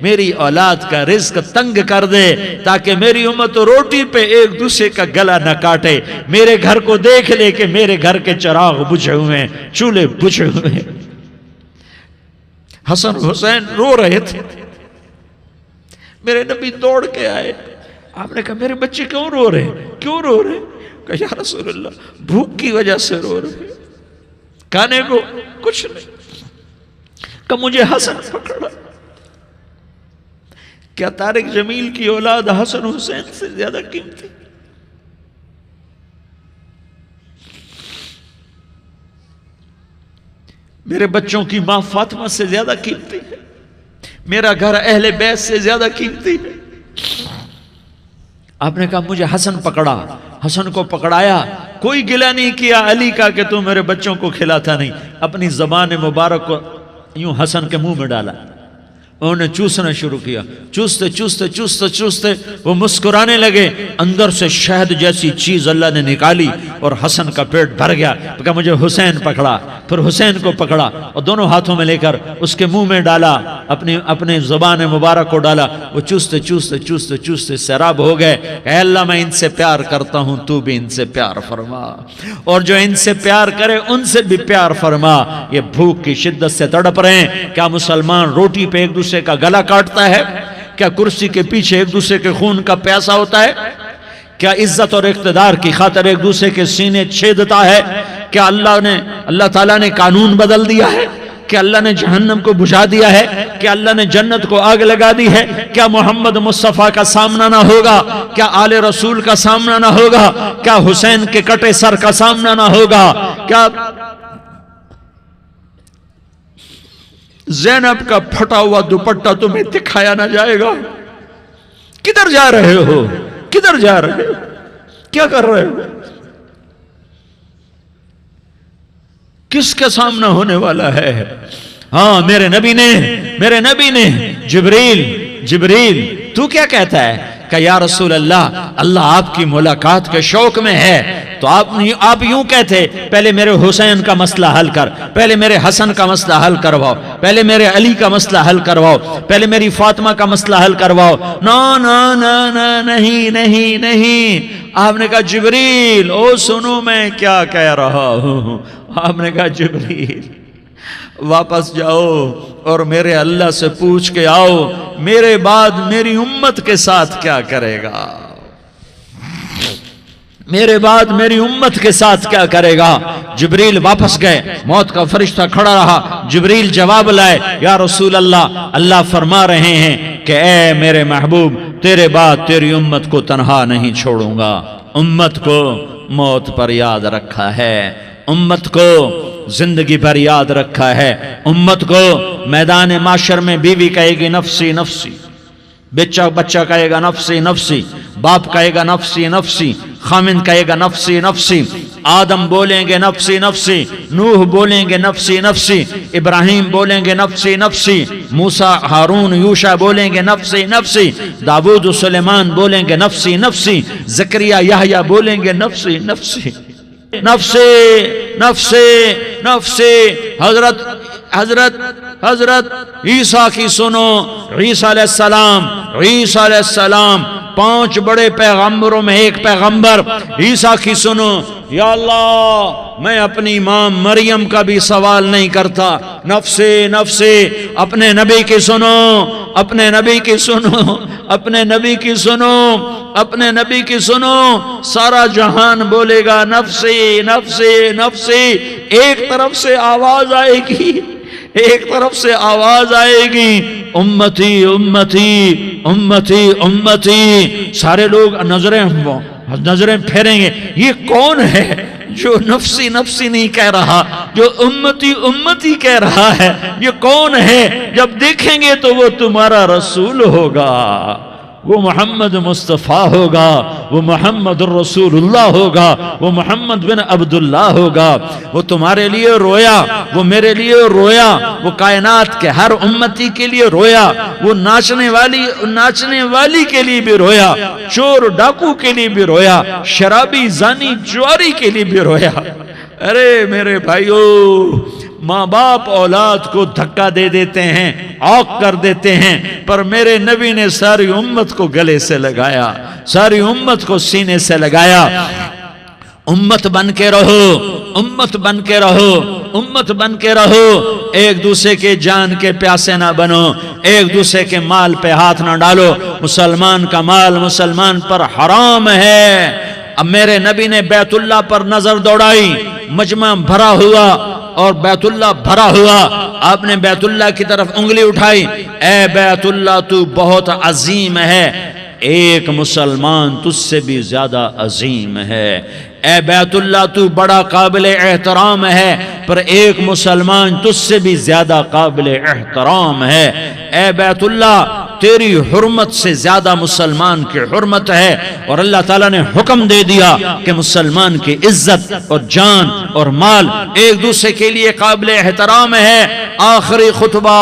میری اولاد کا رزق تنگ کر دے، تاکہ میری امت روٹی پہ ایک دوسرے کا گلا نہ کاٹے، میرے گھر کو دیکھ لے کہ میرے گھر کے چراغ بجھے ہوئے ہیں، چولہے بجھے ہوئے ہیں۔ حسن حسین رو رہے تھے، میرے نبی دوڑ کے آئے، آپ نے کہا میرے بچے کیوں رو رہے ہیں، کیوں رو رہے ہیں؟ کہا یا رسول اللہ بھوک کی وجہ سے رو رہے ہیں، کھانے کو کچھ نہیں۔ کہ مجھے حسن پکڑا۔ کیا طارق جمیل کی اولاد حسن حسین سے زیادہ قیمتی؟ میرے بچوں کی ماں فاطمہ سے زیادہ قیمتی ہے، میرا گھر اہل بیت سے زیادہ قیمتی ہے۔ آپ نے کہا مجھے حسن پکڑا، حسن کو پکڑایا، کوئی گلہ نہیں کیا علی کا کہ تو میرے بچوں کو کھلاتا نہیں، اپنی زبان مبارک کو یوں حسن کے منہ میں ڈالا، انہوں نے چوسنا شروع کیا، چوستے چوستے چوستے چوستے وہ مسکرانے لگے، اندر سے شہد جیسی چیز اللہ نے نکالی اور حسن کا پیٹ بھر گیا۔ کہا مجھے حسین پکڑا، پھر حسین کو پکڑا اور دونوں ہاتھوں میں لے کر اس کے منہ میں ڈالا، اپنے زبان مبارک کو ڈالا، وہ چوستے چوستے چوستے چوستے سیراب ہو گئے۔ اے اللہ میں ان سے پیار کرتا ہوں، تو بھی ان سے پیار فرما، اور جو ان سے پیار کرے ان سے بھی پیار فرما۔ یہ بھوک کی شدت سے تڑپ رہے ہیں، کیا مسلمان روٹی پہ ایک دوسرے کا گلا کاٹتا ہے؟ کیا کرسی کے پیچھے ایک دوسرے کے خون کا پیاسا ہوتا ہے؟ کیا عزت اور اقتدار کی خاطر ایک دوسرے کے سینے چھیدتا ہے؟ کیا اللہ تعالیٰ نے قانون بدل دیا ہے؟ کیا اللہ نے جہنم کو بجھا دیا ہے؟ کیا اللہ نے جنت کو آگ لگا دی ہے؟ کیا محمد مصطفیٰ کا سامنا نہ ہوگا؟ کیا آل رسول کا سامنا نہ ہوگا؟ کیا حسین کے کٹے سر کا سامنا نہ ہوگا؟ کیا زینب کا پھٹا ہوا دوپٹہ تمہیں دکھایا نہ جائے گا؟ کدھر جا رہے ہو؟ کدھر جا رہے ہو؟ کیا کر رہے ہو؟ کس کا سامنا ہونے والا ہے؟ ہاں میرے نبی نے جبریل تو کیا کہتا ہے کہ یا رسول اللہ آپ کی ملاقات کے شوق میں ہے تو آپ یوں کہتے پہلے میرے حسین کا مسئلہ حل کر، پہلے میرے حسن کا مسئلہ حل کرواؤ، پہلے میرے علی کا مسئلہ حل کرواؤ، پہلے میری فاطمہ کا مسئلہ حل کرواؤ۔ نہیں، آپ نے کہا جبریل سنو میں کیا کہہ رہا ہوں۔ آپ نے کہا جبریل واپس جاؤ اور میرے اللہ سے پوچھ کے آؤ میرے بعد میری امت کے ساتھ کیا کرے گا، میرے بعد میری امت کے ساتھ کیا کرے گا۔ جبریل واپس گئے، موت کا فرشتہ کھڑا رہا، جبریل جواب لائے، یا رسول اللہ فرما رہے ہیں کہ اے میرے محبوب تیرے بعد تیری امت کو تنہا نہیں چھوڑوں گا۔ امت کو موت پر یاد رکھا ہے، امت کو زندگی پر یاد رکھا ہے، امت کو میدان معاشر میں بیوی کہے گی نفسی نفسی، بچہ کہے گا نفسی نفسی، باپ کہے گا نفسی نفسی، خامن کہے گا نفسی نفسی، آدم بولیں گے نفسی نفسی، نوح بولیں گے نفسی نفسی، ابراہیم بولیں گے نفسی نفسی، موسیٰ ہارون یوشع بولیں گے نفسی نفسی، داؤد و سلیمان بولیں گے نفسی نفسی، زکریا یحییٰ بولیں گے نفسی نفسی نفسی نفسی نفسی۔ حضرت عیسیٰ کی سنو، عیسیٰ علیہ السلام 5 بڑے پیغمبروں میں ایک پیغمبر عیسیٰ کی سنو، یا اللہ میں اپنی ماں مریم کا بھی سوال نہیں کرتا، نفسی نفسی۔ اپنے نبی کی سنو، اپنے نبی کی سنو، اپنے نبی کی سنو، اپنے نبی کی سنو، سارا جہان بولے گا نفسی نفسی نفسی۔ ایک طرف سے آواز آئے گی، ایک طرف سے آواز آئے گی امتی امتی امتی امتی، سارے لوگ نظریں پھیریں گے، یہ کون ہے جو نفسی نفسی نہیں کہہ رہا، جو امتی امتی کہہ رہا ہے، یہ کون ہے؟ جب دیکھیں گے تو وہ تمہارا رسول ہوگا، وہ محمد مصطفیٰ ہوگا، وہ محمد الرسول اللہ ہوگا، وہ محمد بن عبداللہ ہوگا۔ وہ تمہارے لیے رویا، وہ میرے لیے رویا، وہ کائنات کے ہر امتی کے لیے رویا، وہ ناچنے والی کے لیے بھی رویا، چور ڈاکو کے لیے بھی رویا، شرابی زانی جواری کے لیے بھی رویا۔ ارے میرے بھائیو، ماں باپ اولاد کو دھکا دے دیتے ہیں، عوق کر دیتے ہیں، پر میرے نبی نے ساری امت کو گلے سے لگایا، ساری امت کو سینے سے لگایا۔ امت بن کے رہو، امت بن کے رہو، امت بن کے رہو، ایک دوسرے کے جان کے پیاسے نہ بنو، ایک دوسرے کے مال پہ ہاتھ نہ ڈالو۔ مسلمان کا مال مسلمان پر حرام ہے۔ اب میرے نبی نے بیت اللہ پر نظر دوڑائی، مجمع بھرا ہوا اور بیت اللہ بھرا ہوا، آپ نے بیت اللہ کی طرف انگلی اٹھائی، اے بیت اللہ تو بہت عظیم ہے، ایک مسلمان تجھ سے بھی زیادہ عظیم ہے، اے بیت اللہ تو بڑا قابل احترام ہے، پر ایک مسلمان تجھ سے بھی زیادہ قابل احترام ہے، اے بیت اللہ تیری حرمت سے زیادہ مسلمان کی حرمت ہے۔ اور اللہ تعالیٰ نے حکم دے دیا کہ مسلمان کی عزت اور جان اور مال ایک دوسرے کے لیے قابل احترام ہے۔ آخری خطبہ،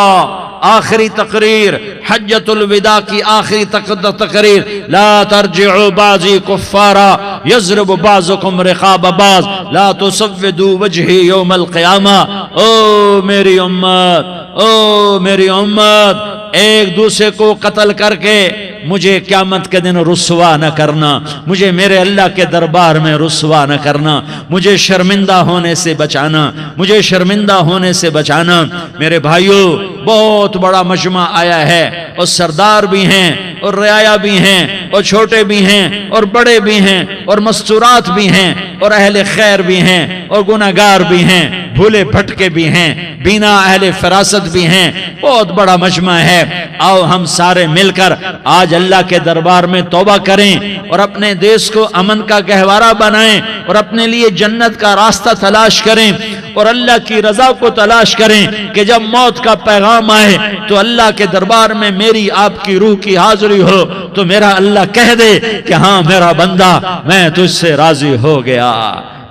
آخری تقریر، حجۃ الوداع کی آخری تقریر، لا ترجعوا بعضی کفارا یضرب بعضکم رقاب بعض لا تسودوا وجہی یوم القیامہ۔ او میری امت، او میری امت، ایک دوسرے کو قتل کر کے مجھے قیامت کے دن رسوا نہ کرنا، مجھے میرے اللہ کے دربار میں رسوا نہ کرنا، مجھے شرمندہ ہونے سے بچانا، مجھے شرمندہ ہونے سے بچانا۔ میرے بھائیو، بہت بڑا مجمع آیا ہے، اور سردار بھی ہیں اور رعایا بھی ہیں اور چھوٹے بھی ہیں اور بڑے بھی ہیں اور مستورات بھی ہیں اور اہل خیر بھی ہیں اور گناہگار بھی ہیں، بھولے بھٹکے بھی ہیں، بینا اہل فراست بھی ہیں، بہت بڑا مجمع ہے۔ آؤ ہم سارے مل کر آج اللہ کے دربار میں توبہ کریں اور اپنے دیش کو امن کا گہوارہ بنائیں اور اپنے لیے جنت کا راستہ تلاش کریں اور اللہ کی رضا کو تلاش کریں کہ جب موت کا پیغام آئے تو اللہ کے دربار میں میری آپ کی روح کی حاضری ہو تو میرا اللہ کہہ دے کہ ہاں میرا بندہ، میں تجھ سے راضی ہو گیا،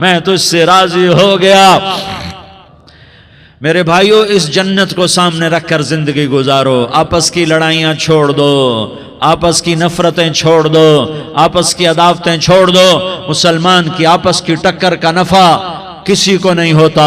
میں تجھ سے راضی ہو گیا۔ میرے بھائیوں اس جنت کو سامنے رکھ کر زندگی گزارو، آپس کی لڑائیاں چھوڑ دو، آپس کی نفرتیں چھوڑ دو، آپس کی عداوتیں چھوڑ دو۔ مسلمان کی آپس کی ٹکر کا نفع کسی کو نہیں ہوتا،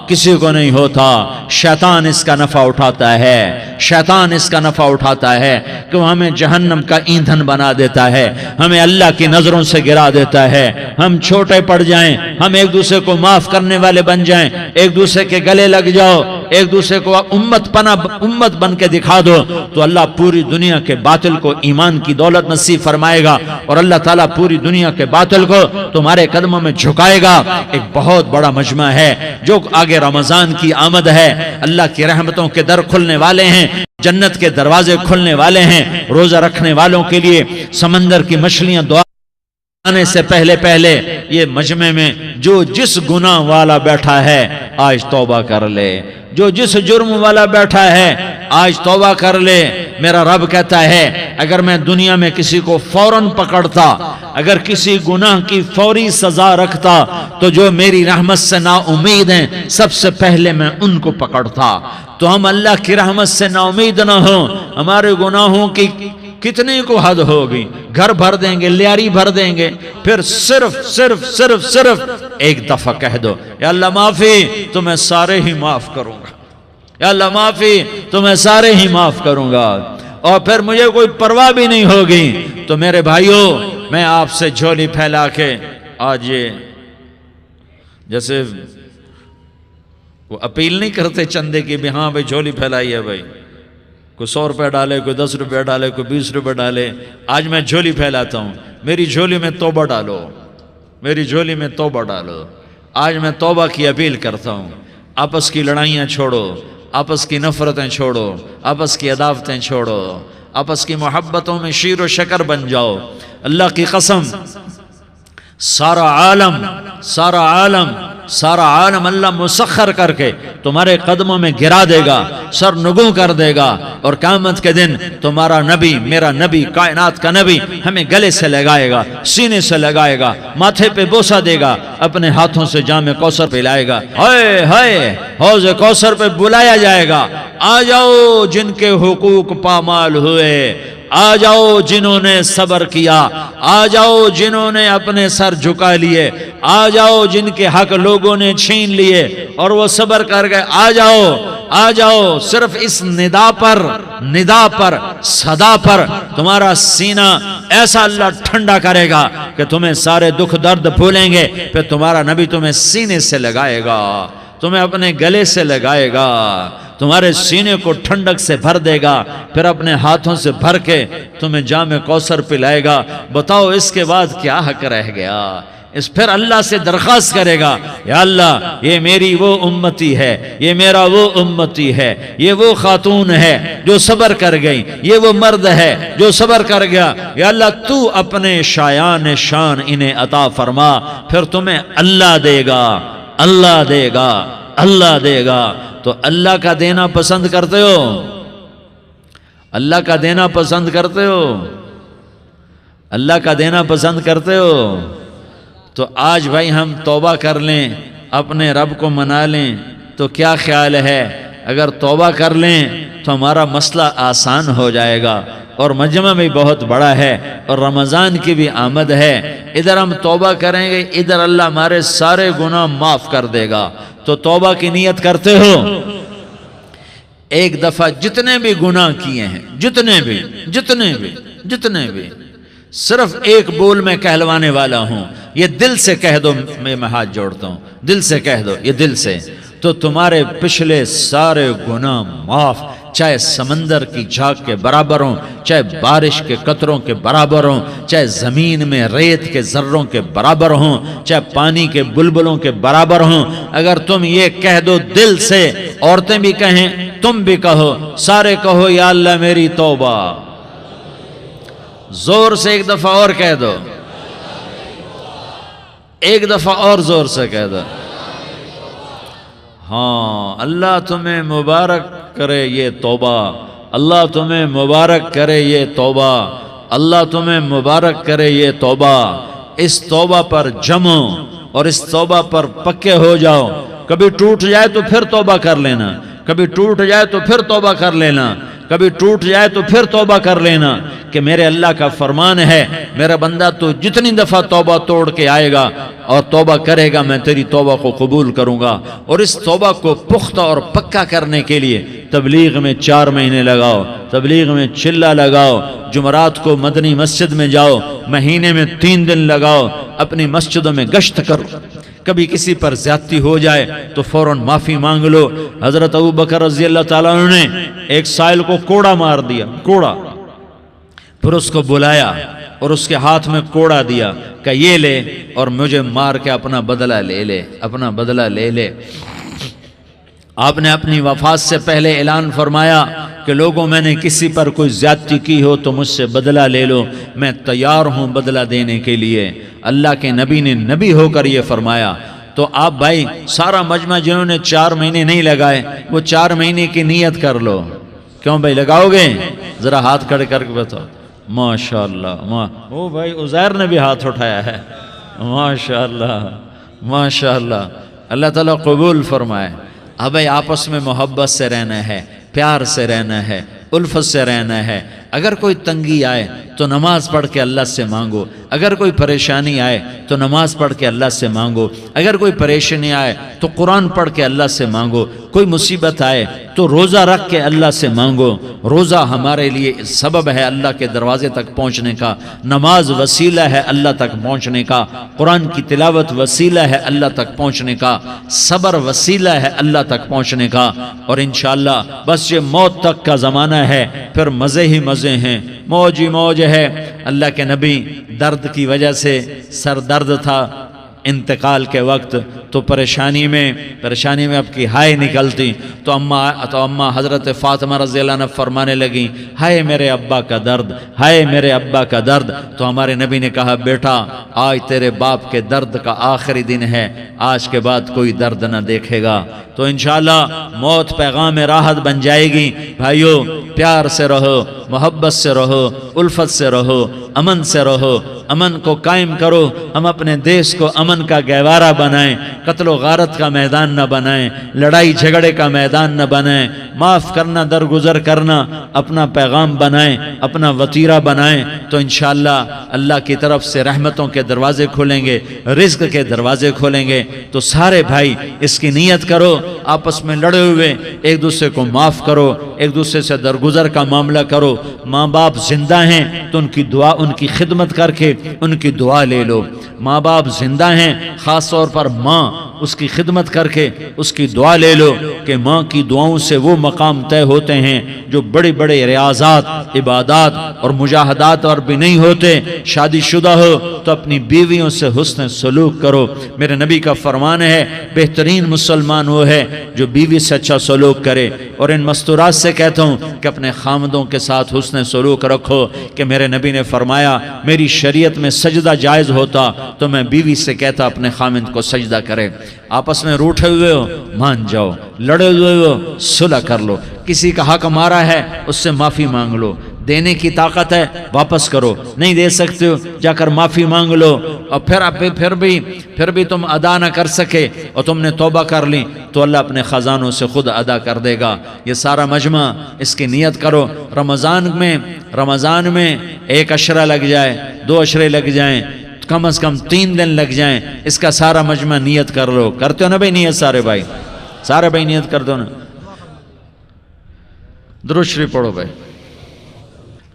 کسی کو نہیں ہوتا۔ شیطان اس کا نفع اٹھاتا ہے، شیطان اس کا نفع اٹھاتا ہے کہ وہ ہمیں جہنم کا ایندھن بنا دیتا ہے، ہمیں اللہ کی نظروں سے گرا دیتا ہے، ہم چھوٹے پڑ جائیں، ہم ایک دوسرے کو معاف کرنے والے بن جائیں، ایک دوسرے کے گلے لگ جاؤ، ایک دوسرے کو امت بن کے دکھا دو، تو اللہ پوری دنیا کے باطل کو ایمان کی دولت نصیب فرمائے گا، اور اللہ تعالیٰ پوری دنیا کے باطل کو تمہارے قدموں میں جھکائے گا۔ ایک بہت بڑا مجمع ہے، جو آگے رمضان کی آمد ہے، اللہ کی رحمتوں کے در کھلنے والے ہیں، جنت کے دروازے کھلنے والے ہیں، روزہ رکھنے والوں کے لیے سمندر کی مچھلیاں دعا آنے سے پہلے یہ مجمع میں جو جس گناہ والا بیٹھا ہے آج توبہ کر لے، جو جس جرم والا بیٹھا ہے آج توبہ کر لے۔ میرا رب کہتا ہے اگر میں دنیا میں کسی کو فوراً پکڑتا، اگر کسی گناہ کی فوری سزا رکھتا، تو جو میری رحمت سے نا امید ہیں سب سے پہلے میں ان کو پکڑتا۔ تو ہم اللہ کی رحمت سے نا امید نہ ہوں، ہمارے گناہوں کی کتنے کو حد ہوگی، گھر بھر دیں گے، لیاری بھر دیں گے، پھر صرف ایک دفعہ کہہ دو یا اللہ معافی، تو میں سارے ہی معاف کروں گا، یا اللہ معافی، تو میں سارے ہی معاف کروں گا، اور پھر مجھے کوئی پرواہ بھی نہیں ہوگی۔ تو میرے بھائیوں، میں آپ سے جھولی پھیلا کے آج یہ جیسے وہ اپیل نہیں کرتے چندے کی بھی، ہاں بھائی جھولی پھیلائی ہے بھائی، کوئی 100 روپے ڈالے، کوئی 10 روپے ڈالے، کوئی 20 روپے ڈالے، آج میں جھولی پھیلاتا ہوں، میری جھولی میں توبہ ڈالو، میری جھولی میں توبہ ڈالو۔ آج میں توبہ کی اپیل کرتا ہوں، آپس کی لڑائیاں چھوڑو، آپس کی نفرتیں چھوڑو، آپس کی عداوتیں چھوڑو، آپس کی محبتوں میں شیر و شکر بن جاؤ۔ اللہ کی قسم، سارا عالم اللہ مسخر کر کے تمہارے قدموں میں گرا دے گا، سر نگوں کر دے گا، اور قیامت کے دن تمہارا نبی، میرا نبی، کائنات کا نبی ہمیں گلے سے لگائے گا، سینے سے لگائے گا، ماتھے پہ بوسہ دے گا، اپنے ہاتھوں سے جام کوثر پلائے گا، ہائے ہائے حوض کوثر پہ بلایا جائے گا، آ جاؤ جن کے حقوق پامال ہوئے، آ جاؤ جنہوں نے صبر کیا، آ جاؤ جنہوں نے اپنے سر جھکا لیے، آ جاؤ جن کے حق لوگوں نے چھین لیے اور وہ صبر کر گئے، آ جاؤ، آ جاؤ۔ صرف اس ندا پر صدا پر تمہارا سینہ ایسا اللہ ٹھنڈا کرے گا کہ تمہیں سارے دکھ درد بھولیں گے، پھر تمہارا نبی تمہیں سینے سے لگائے گا، تمہیں اپنے گلے سے لگائے گا، تمہارے سینے کو ٹھنڈک سے بھر دے گا، پھر اپنے ہاتھوں سے بھر کے تمہیں جام کوثر پلائے گا۔ بتاؤ اس کے بعد کیا حق رہ گیا؟ اس پھر اللہ سے درخواست کرے گا، یا اللہ یہ میری وہ امتی ہے، یہ میرا وہ امتی ہے، یہ وہ خاتون ہے جو صبر کر گئی، یہ وہ مرد ہے جو صبر کر گیا، یا اللہ تو اپنے شایان شان انہیں عطا فرما، پھر تمہیں اللہ دے گا، اللہ دے گا، اللہ دے گا۔ تو اللہ کا دینا پسند کرتے ہو؟ اللہ کا دینا پسند کرتے ہو؟ اللہ کا دینا پسند کرتے ہو؟ تو آج بھائی ہم توبہ کر لیں، اپنے رب کو منا لیں، تو کیا خیال ہے اگر توبہ کر لیں تو ہمارا مسئلہ آسان ہو جائے گا، اور مجمع بھی بہت بڑا ہے، اور رمضان کی بھی آمد ہے، ادھر ہم توبہ کریں گے، ادھر اللہ ہمارے سارے گناہ معاف کر دے گا۔ تو توبہ کی نیت کرتے ہو؟ ایک دفعہ جتنے بھی گناہ کیے ہیں، جتنے بھی صرف ایک بول میں کہلوانے والا ہوں، یہ دل سے کہہ دو، میں ہاتھ جوڑتا ہوں، دل سے کہہ دو، یہ دل سے، تو تمہارے پچھلے سارے گناہ معاف، چاہے سمندر کی جھاگ کے برابر ہوں، چاہے بارش کے قطروں کے برابر ہوں، چاہے زمین میں ریت کے ذروں کے برابر ہوں، چاہے پانی کے بلبلوں کے برابر ہوں، اگر تم یہ کہہ دو دل سے، عورتیں بھی کہیں، تم بھی کہو، سارے کہو یا اللہ میری توبہ، زور سے ایک دفعہ اور کہہ دو، ایک دفعہ اور زور سے کہہ دو۔ ہاں، اللہ تمہیں مبارک کرے یہ توبہ، اللہ تمہیں مبارک کرے یہ توبہ، اللہ تمہیں مبارک کرے یہ توبہ۔ اس توبہ پر جمو اور اس توبہ پر پکے ہو جاؤ، کبھی ٹوٹ جائے تو پھر توبہ کر لینا، کبھی ٹوٹ جائے تو پھر توبہ کر لینا، کبھی ٹوٹ جائے تو پھر توبہ کر لینا، کہ میرے اللہ کا فرمان ہے میرا بندہ تو جتنی دفعہ توبہ توڑ کے آئے گا اور توبہ کرے گا میں تیری توبہ کو قبول کروں گا۔ اور اس توبہ کو پختہ اور پکا کرنے کے لیے تبلیغ میں 4 مہینے لگاؤ، تبلیغ میں چلہ لگاؤ، جمعرات کو مدنی مسجد میں جاؤ، مہینے میں 3 دن لگاؤ، اپنی مسجدوں میں گشت کرو، کبھی کسی پر زیادتی ہو جائے تو فوراً معافی مانگ لو۔ حضرت ابوبکر رضی اللہ تعالیٰ عنہ نے ایک سائل کو کوڑا مار دیا، کوڑا، پھر اس کو بلایا اور اس کے ہاتھ میں کوڑا دیا کہ یہ لے اور مجھے مار کے اپنا بدلہ لے لے، اپنا بدلہ لے لے۔ آپ نے اپنی وفات سے پہلے اعلان فرمایا کہ لوگوں میں نے کسی پر کوئی زیادتی کی ہو تو مجھ سے بدلہ لے لو، میں تیار ہوں بدلہ دینے کے لیے۔ اللہ کے نبی نے نبی ہو کر یہ فرمایا۔ تو آپ بھائی سارا مجمع جنہوں نے 4 مہینے نہیں لگائے وہ 4 مہینے کی نیت کر لو۔ کیوں بھائی لگاؤ گے؟ ذرا ہاتھ کھڑے کر کے بتاؤ۔ ماشاءاللہ، او بھائی عزیر نے بھی ہاتھ اٹھایا ہے، ماشاءاللہ ماشاءاللہ، اللہ تعالیٰ قبول فرمائے۔ اب بھائی آپس میں محبت سے رہنا ہے، پیار سے رہنا ہے، الفت سے رہنا ہے۔ اگر کوئی تنگی آئے تو نماز پڑھ کے اللہ سے مانگو، اگر کوئی پریشانی آئے تو نماز پڑھ کے اللہ سے مانگو، اگر کوئی پریشانی آئے تو قرآن پڑھ کے اللہ سے مانگو، کوئی مصیبت آئے تو روزہ رکھ کے اللہ سے مانگو۔ روزہ ہمارے لیے سبب ہے اللہ کے دروازے تک پہنچنے کا، نماز وسیلہ ہے اللہ تک پہنچنے کا، قرآن کی تلاوت وسیلہ ہے اللہ تک پہنچنے کا، صبر وسیلہ ہے اللہ تک پہنچنے کا۔ اور انشاءاللہ بس یہ موت تک کا زمانہ ہے، پھر مزے ہی مزے ہیں، موج ہی موج ہے۔ اللہ کے نبی درد کی وجہ سے سر درد تھا انتقال کے وقت، تو پریشانی میں اب کی ہائے نکلتی تو اماں حضرت فاطمہ رضی اللہ عنہ فرمانے لگیں، ہائے میرے ابا کا درد، ہائے میرے ابا کا درد۔ تو ہمارے نبی نے کہا بیٹا آج تیرے باپ کے درد کا آخری دن ہے، آج کے بعد کوئی درد نہ دیکھے گا۔ تو انشاءاللہ موت پیغام راحت بن جائے گی۔ بھائیو پیار سے رہو، محبت سے رہو، الفت سے رہو، امن سے رہو، امن کو قائم کرو۔ ہم اپنے دیش کو امن کا گہوارہ بنائیں، قتل و غارت کا میدان نہ بنائیں، لڑائی جھگڑے کا میدان نہ بنائیں، معاف کرنا درگزر کرنا اپنا پیغام بنائیں، اپنا وتیرہ بنائیں۔ تو انشاءاللہ اللہ کی طرف سے رحمتوں کے دروازے کھولیں گے، رزق کے دروازے کھولیں گے۔ تو سارے بھائی اس کی نیت کرو، آپس میں لڑے ہوئے ایک دوسرے کو معاف کرو، ایک دوسرے سے درگزر کا معاملہ کرو۔ ماں باپ زندہ ہیں تو ان کی دعا، ان کی خدمت کر کے ان کی دعا لے لو۔ ماں باپ زندہ ہیں، خاص طور پر ماں، اس کی خدمت کر کے اس کی دعا لے لو کہ ماں کی دعاؤں سے وہ مقام طے ہوتے ہیں جو بڑے بڑے ریاضات، عبادات اور مجاہدات اور بھی نہیں ہوتے۔ شادی شدہ ہو تو اپنی بیویوں سے حسن سلوک کرو۔ میرے نبی کا فرمان ہے بہترین مسلمان وہ ہے جو بیوی سے اچھا سلوک کرے۔ اور ان مستورات سے کہتا ہوں کہ اپنے خامدوں کے ساتھ حسن سلوک رکھو، کہ میرے نبی نے فرمایا میری شریعت میں سجدہ جائز ہوتا تو میں بیوی سے کہتا اپنے خامد کو سجدہ کرے۔ آپس میں روٹھے ہوئے ہو مان جاؤ، لڑے ہوئے ہو صلح کر لو، کسی کا حق مارا ہے اس سے معافی مانگ لو، دینے کی طاقت ہے واپس کرو، نہیں دے سکتے ہو جا کر معافی مانگ لو۔ اور پھر بھی تم ادا نہ کر سکے اور تم نے توبہ کر لی تو اللہ اپنے خزانوں سے خود ادا کر دے گا۔ یہ سارا مجمع اس کی نیت کرو۔ رمضان میں 1 عشرہ لگ جائے، 2 عشرے لگ جائیں، کم از کم 3 دن لگ جائیں، اس کا سارا مجمع نیت کر لو۔ کرتے ہو نا بھائی نیت؟ سارے بھائی نیت کر دو نا۔ درود شریف پڑھو بھائی۔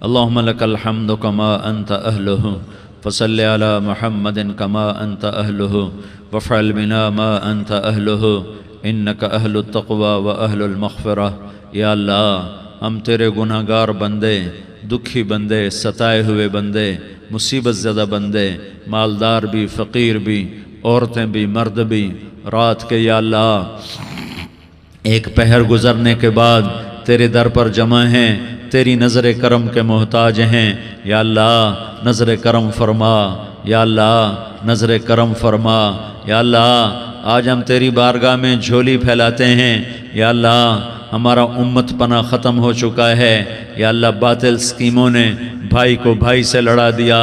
اللہم لک الحمد کما انت اہلہ فصل علی محمد کما انت اہلہ وفعل بنا ما انت اہلہ انک اہل التقوی و اہل المغفرہ۔ یا اللہ ہم تیرے گناہگار بندے، دکھی بندے، ستائے ہوئے بندے، مصیبت زدہ بندے، مالدار بھی، فقیر بھی، عورتیں بھی، مرد بھی، رات کے یا اللہ ایک پہر گزرنے کے بعد تیرے در پر جمع ہیں، تیری نظر کرم کے محتاج ہیں۔ یا اللہ نظر کرم فرما، یا اللہ نظر کرم فرما۔ یا اللہ آج ہم تیری بارگاہ میں جھولی پھیلاتے ہیں۔ یا اللہ ہمارا امت پناہ ختم ہو چکا ہے۔ یا اللہ باطل سکیموں نے بھائی کو بھائی سے لڑا دیا،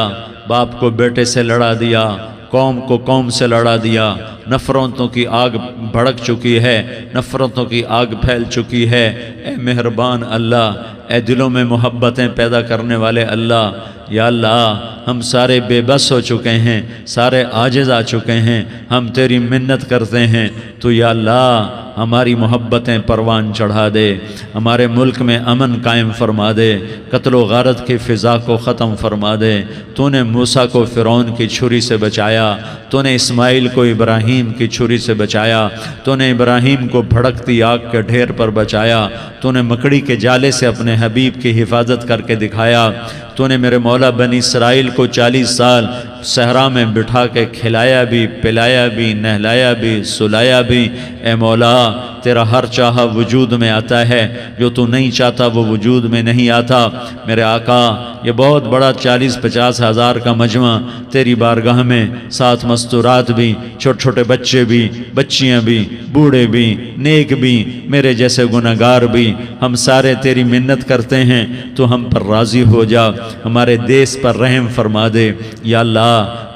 باپ کو بیٹے سے لڑا دیا، قوم کو قوم سے لڑا دیا، نفرتوں کی آگ بھڑک چکی ہے، نفرتوں کی آگ پھیل چکی ہے۔ اے مہربان اللہ، اے دلوں میں محبتیں پیدا کرنے والے اللہ، یا اللہ ہم سارے بے بس ہو چکے ہیں، سارے عاجز آ چکے ہیں، ہم تیری منت کرتے ہیں، تو یا اللہ ہماری محبتیں پروان چڑھا دے، ہمارے ملک میں امن قائم فرما دے، قتل و غارت کی فضا کو ختم فرما دے۔ تو نے موسیٰ کو فرعون کی چھری سے بچایا، تو نے اسماعیل کو ابراہیم کی چھری سے بچایا، تو نے ابراہیم کو بھڑکتی آگ کے ڈھیر پر بچایا، تو نے مکڑی کے جالے سے اپنے حبیب کی حفاظت کر کے دکھایا، تو نے میرے مولا بنی اسرائیل کو 40 سال صحرا میں بٹھا کے کھلایا بھی، پلایا بھی، نہلایا بھی، سلایا بھی۔ اے مولا تیرا ہر چاہا وجود میں آتا ہے، جو تو نہیں چاہتا وہ وجود میں نہیں آتا۔ میرے آقا یہ بہت بڑا 40-50 ہزار کا مجمع تیری بارگاہ میں، ساتھ مستورات بھی، چھوٹے چھوٹے بچے بھی، بچیاں بھی، بوڑھے بھی، نیک بھی، میرے جیسے گناہگار بھی، ہم سارے تیری منت کرتے ہیں تو ہم پر راضی ہو جا، ہمارے دیس پر رحم فرما دے۔ یا اللہ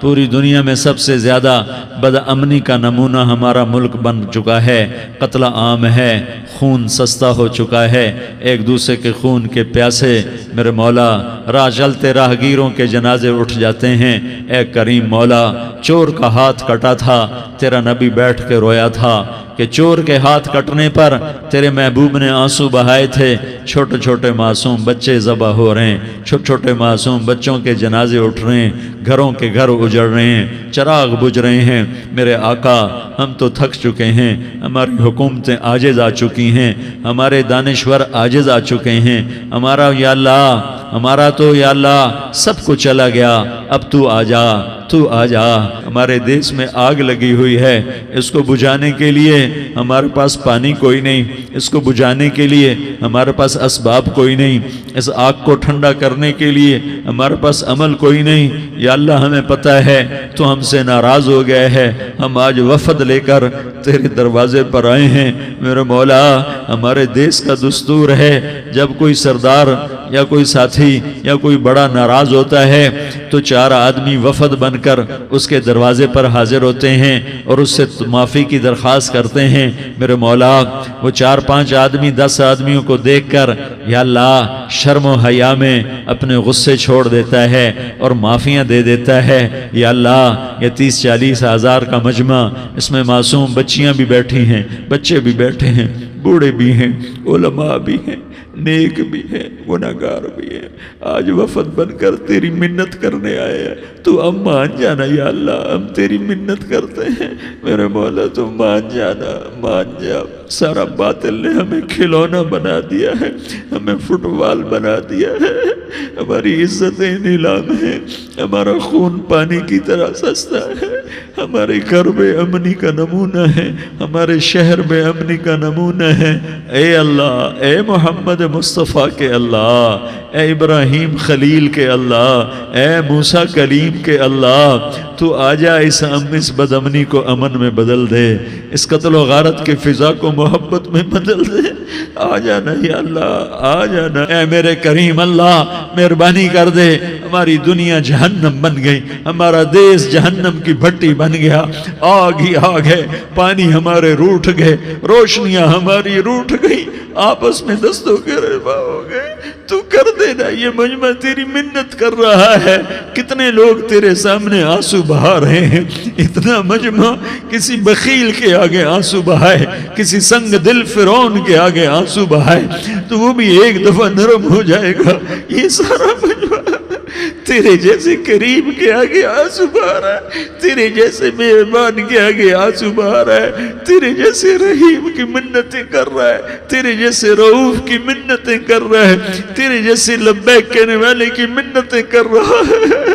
پوری دنیا میں سب سے زیادہ بدامنی کا نمونہ ہمارا ملک بن چکا ہے، قتل عام ہے، خون سستا ہو چکا ہے، ایک دوسرے کے خون کے پیاسے میرے مولا راہ چلتے راہگیروں کے جنازے اٹھ جاتے ہیں۔ اے کریم مولا چور کا ہاتھ کٹا تھا، تیرا نبی بیٹھ کے رویا تھا کہ چور کے ہاتھ کٹنے پر تیرے محبوب نے آنسو بہائے تھے، چھوٹے چھوٹے معصوم بچے ذبح ہو رہے ہیں، چھوٹے چھوٹے معصوم بچوں کے جنازے اٹھ رہے ہیں، گھروں کے گھر اجڑ رہے ہیں، چراغ بجھ رہے ہیں۔ میرے آقا ہم تو تھک چکے ہیں، ہماری حکومتیں عاجز آ چکی ہیں، ہمارے دانشور عاجز آ چکے ہیں، ہمارا یا اللہ ہمارا تو یا اللہ سب کچھ چلا گیا، اب تو آ جا، تو آ جا۔ ہمارے دیس میں آگ لگی ہوئی ہے، اس کو بجھانے کے لیے ہمارے پاس پانی کوئی نہیں، اس کو بجھانے کے لیے ہمارے پاس اسباب کوئی نہیں، اس آگ کو ٹھنڈا کرنے کے لیے ہمارے پاس عمل کوئی نہیں۔ یا اللہ ہمیں پتہ ہے تو ہم سے ناراض ہو گئے ہے، ہم آج وفد لے کر تیرے دروازے پر آئے ہیں۔ میرے مولا ہمارے دیس کا دستور ہے جب کوئی سردار یا کوئی ساتھی یا کوئی بڑا ناراض ہوتا ہے تو 4 آدمی وفد بن کر اس کے دروازے پر حاضر ہوتے ہیں اور اس سے معافی کی درخواست کرتے ہیں۔ میرے مولا وہ 4-5 آدمی 10 آدمیوں کو دیکھ کر یا اللہ شرم و حیا میں اپنے غصے چھوڑ دیتا ہے اور معافیاں دے دیتا ہے۔ یا اللہ یہ 30-40 ہزار کا مجمع، اس میں معصوم بچیاں بھی بیٹھی ہیں، بچے بھی بیٹھے ہیں، بوڑھے بھی ہیں، علماء بھی ہیں، نیک بھی ہیں، گناہگار بھی ہیں، آج وفد بن کر تیری منت کرنے آئے ہیں، تو اب مان جانا یا اللہ، ہم تیری منت کرتے ہیں۔ میرے مولا تو مان جانا، مان جا۔ سارا باطل نے ہمیں کھلونا بنا دیا ہے، ہمیں فٹ بال بنا دیا ہے، ہماری عزتیں نیلام ہیں، ہمارا خون پانی کی طرح سستا ہے، ہمارے گھر بے امنی کا نمونہ ہے، ہمارے شہر بے امنی کا نمونہ ہے۔ اے اللہ، اے محمد مصطفیٰ کے اللہ، اے ابراہیم خلیل کے اللہ، اے موسیٰ کلیم کے اللہ، تو آجا اس بدامنی کو امن میں بدل دے، اس قتل و غارت کی فضا کو محبت میں بدل دے۔ آ جانا یا اللہ، آ جانا اے میرے کریم اللہ، مہربانی کر دے۔ ہماری دنیا جہنم بن گئی، ہمارا دیس جہنم کی بھٹی بن گیا، آگ ہی آگ ہے، پانی ہمارے روٹھ گئے، روشنیاں ہماری روٹھ گئی، آپس میں دستوں کے رفع ہو گئے۔ تو کر دینا، یہ مجمع تیری منت کر رہا ہے، کتنے لوگ تیرے سامنے آنسو بہا رہے ہیں۔ اتنا مجمع کسی بخیل کے آگے آنسو بہائے، کسی سنگ دل فرعون کے آگے آنسو بہائے تو وہ بھی ایک دفعہ نرم ہو جائے گا۔ یہ سارا مجمع تیرے جیسے کریم کے آگے آنسو بہا رہا ہے، تیرے جیسے مہربان کے آگے آنسو بہا رہا ہے، تیرے جیسے رحیم کی منتیں کر رہا ہے، تیرے جیسے رؤوف کی منتیں کر رہا ہے، تیرے جیسے لبیک کہنے والے کی منتیں کر رہا ہے۔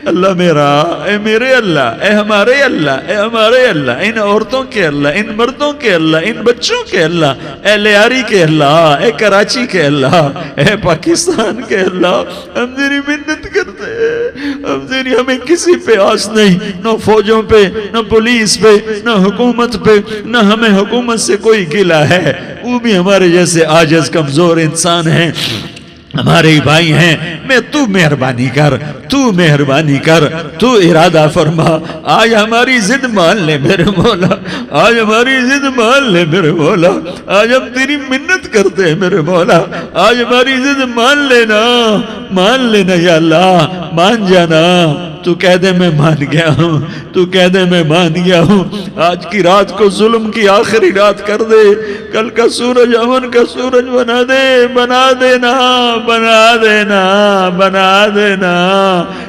اللہ میرا، اے میرے اللہ، اے ہمارے اللہ، اے ہمارے اللہ، ان عورتوں کے اللہ، ان مردوں کے اللہ، ان بچوں کے اللہ، اے لیاری کے اللہ، اے کراچی کے اللہ، اے پاکستان کے اللہ، ہم تیری منت کرتے ہیں، ہمیں کسی پہ آس نہیں، نہ فوجوں پہ، نہ پولیس پہ، نہ حکومت پہ، نہ ہمیں حکومت سے کوئی گلہ ہے، وہ بھی ہمارے جیسے عاجز کمزور انسان ہیں، ہمارے بھائی ہیں۔ میں تو مہربانی کر، تو مہربانی کر، تو ارادہ فرما، آج ہماری ضد مان لے میرے مولا، آج ہماری ضد مان لے میرے مولا، آج ہم تیری منت کرتے ہیں میرے مولا، آج ہماری ضد مان لینا یا اللہ، مان جانا، تو کہہ دے میں مان گیا ہوں، تو کہہ دے میں مان گیا ہوں، آج کی رات کو ظلم کی آخری رات کر دے، کل کا سورج امن کا سورج بنا دے، بنا دینا، بنا دینا، بنا دینا،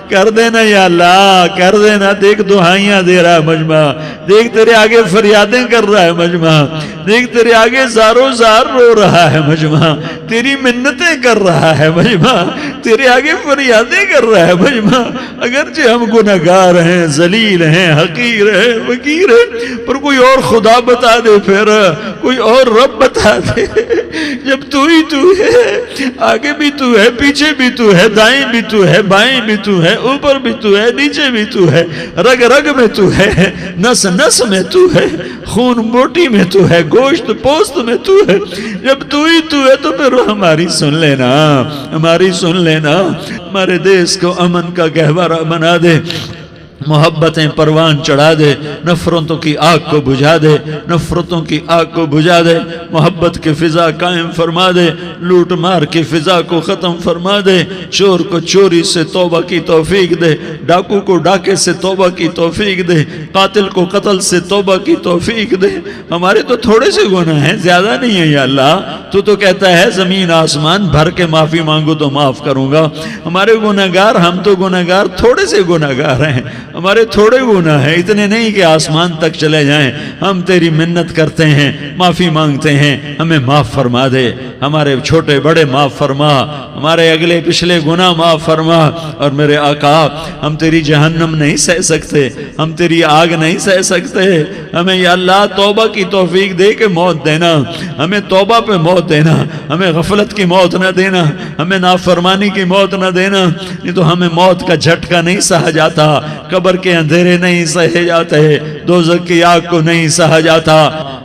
کر دینا یا اللہ، کر دینا۔ دیکھ دعائیاں دے رہا ہے مجمع، دیکھ تیرے آگے فریادیں کر رہا ہے مجمع، دیکھ تیرے آگے زارو زار رو رہا ہے مجمع، تیری منتیں کر رہا ہے مجمع، تیرے آگے فریادیں کر رہا ہے مجمع۔ اگرچہ ہم گناہگار ہیں، ذلیل ہیں، حقیر ہیں، فقیر ہیں، پر کوئی اور خدا بتا دے، پھر کوئی اور رب بتا دے۔ جب تو ہی تو ہے، آگے بھی تو ہے، پیچھے بھی تو ہے، دائیں بھی تو ہے، بائیں بھی تو ہے، اوپر بھی تو ہے، نیچے بھی تو ہے، رگ رگ میں تو ہے، نس نس میں تو ہے، خون بوٹی میں تو ہے، گوشت پوست میں تو ہے۔ جب تو ہی تو ہے تو پھر ہماری سن لینا، ہماری سن لینا، ہمارے دیس کو امن کا گہوارہ بنا دے، محبتیں پروان چڑھا دے، نفرتوں کی آگ کو بجھا دے، نفرتوں کی آگ کو بجھا دے، محبت کی فضا قائم فرما دے، لوٹ مار کی فضا کو ختم فرما دے، چور کو چوری سے توبہ کی توفیق دے، ڈاکو کو ڈاکے سے توبہ کی توفیق دے، قاتل کو قتل سے توبہ کی توفیق دے۔ ہمارے تو تھوڑے سے گناہ ہیں، زیادہ نہیں ہے یا اللہ، تو کہتا ہے زمین آسمان بھر کے معافی مانگو تو معاف کروں گا۔ ہمارے گناہگار، ہم تو گناہگار تھوڑے سے گناہگار ہیں، ہمارے تھوڑے گناہ ہیں، اتنے نہیں کہ آسمان تک چلے جائیں۔ ہم تیری منت کرتے ہیں، معافی مانگتے ہیں، ہمیں معاف فرما دے، ہمارے چھوٹے بڑے معاف فرما، ہمارے اگلے پچھلے گناہ معاف فرما۔ اور میرے آقا، ہم تیری جہنم نہیں سہ سکتے، ہم تیری آگ نہیں سہ سکتے، ہمیں یا اللہ توبہ کی توفیق دے کے موت دینا، ہمیں توبہ پہ موت دینا، ہمیں غفلت کی موت نہ دینا، ہمیں نافرمانی کی موت نہ دینا، نہیں تو ہمیں موت کا جھٹکا نہیں سہا جاتا، قبر کے اندھیرے نہیں سہے جاتے، دوزخ کی آگ کو نہیں سہا جاتا۔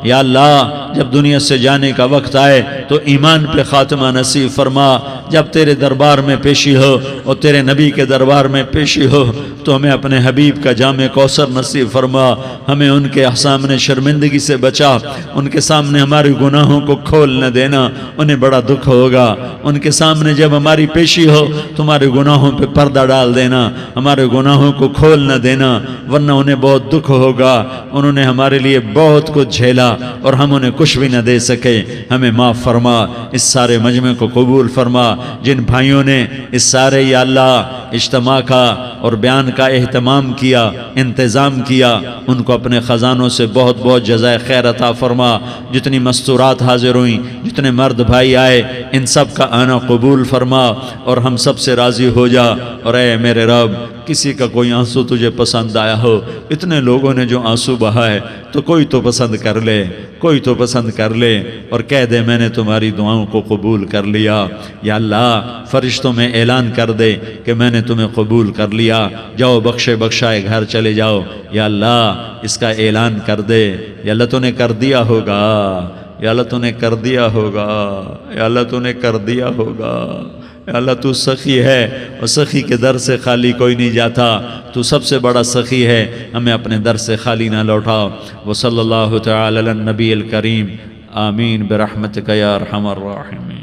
یا اللہ، جب دنیا سے جانے کا وقت آئے تو ایمان پہ خاتمہ نصیب فرما۔ جب تیرے دربار میں پیشی ہو اور تیرے نبی کے دربار میں پیشی ہو تو ہمیں اپنے حبیب کا جام کوثر نصیب فرما، ہمیں ان کے سامنے شرمندگی سے بچا، ان کے سامنے ہمارے گناہوں کو کھول نہ دینا، انہیں بڑا دکھ ہوگا۔ ان کے سامنے جب ہماری پیشی ہو تمہارے گناہوں پہ پردہ ڈال دینا، ہمارے گناہوں کو کھول نہ دینا، ورنہ انہیں بہت دکھ ہوگا۔ انہوں نے ہمارے لیے بہت کچھ جھیلا اور ہم انہیں کچھ بھی نہ دے سکے، ہمیں معاف فرما۔ اس سارے مجمع کو قبول فرما۔ جن بھائیوں نے اس سارے یا اللہ اجتماع کا اور بیان کا اہتمام کیا، انتظام کیا، ان کو اپنے خزانوں سے بہت بہت جزائے خیر عطا فرما۔ جتنی مستورات حاضر ہوئیں، جتنے مرد بھائی آئے، ان سب کا آنا قبول فرما اور ہم سب سے راضی ہو جا۔ اور اے میرے رب، کسی کا کوئی آنسو تجھے پسند آیا ہو، اتنے لوگوں نے جو آنسو بہا ہے تو کوئی تو پسند کر لے، کوئی تو پسند کر لے اور کہہ دے میں نے تمہاری دعاؤں کو قبول کر لیا۔ یا اللہ، فرشتوں میں اعلان کر دے کہ میں نے تمہیں قبول کر لیا، جاؤ بخشے بخشائے گھر چلے جاؤ۔ یا اللہ، اس کا اعلان کر دے۔ یا اللہ تو نے کر دیا ہوگا، یا اللہ تو نے کر دیا ہوگا، یا اللہ تو نے کر دیا ہوگا۔ یا اللہ تو سخی ہے اور سخی کے در سے خالی کوئی نہیں جاتا، تو سب سے بڑا سخی ہے، ہمیں اپنے در سے خالی نہ لوٹاؤ۔ وصلی اللہ تعالی علی النبی الکریم، آمین برحمتک یا ارحم الراحمین۔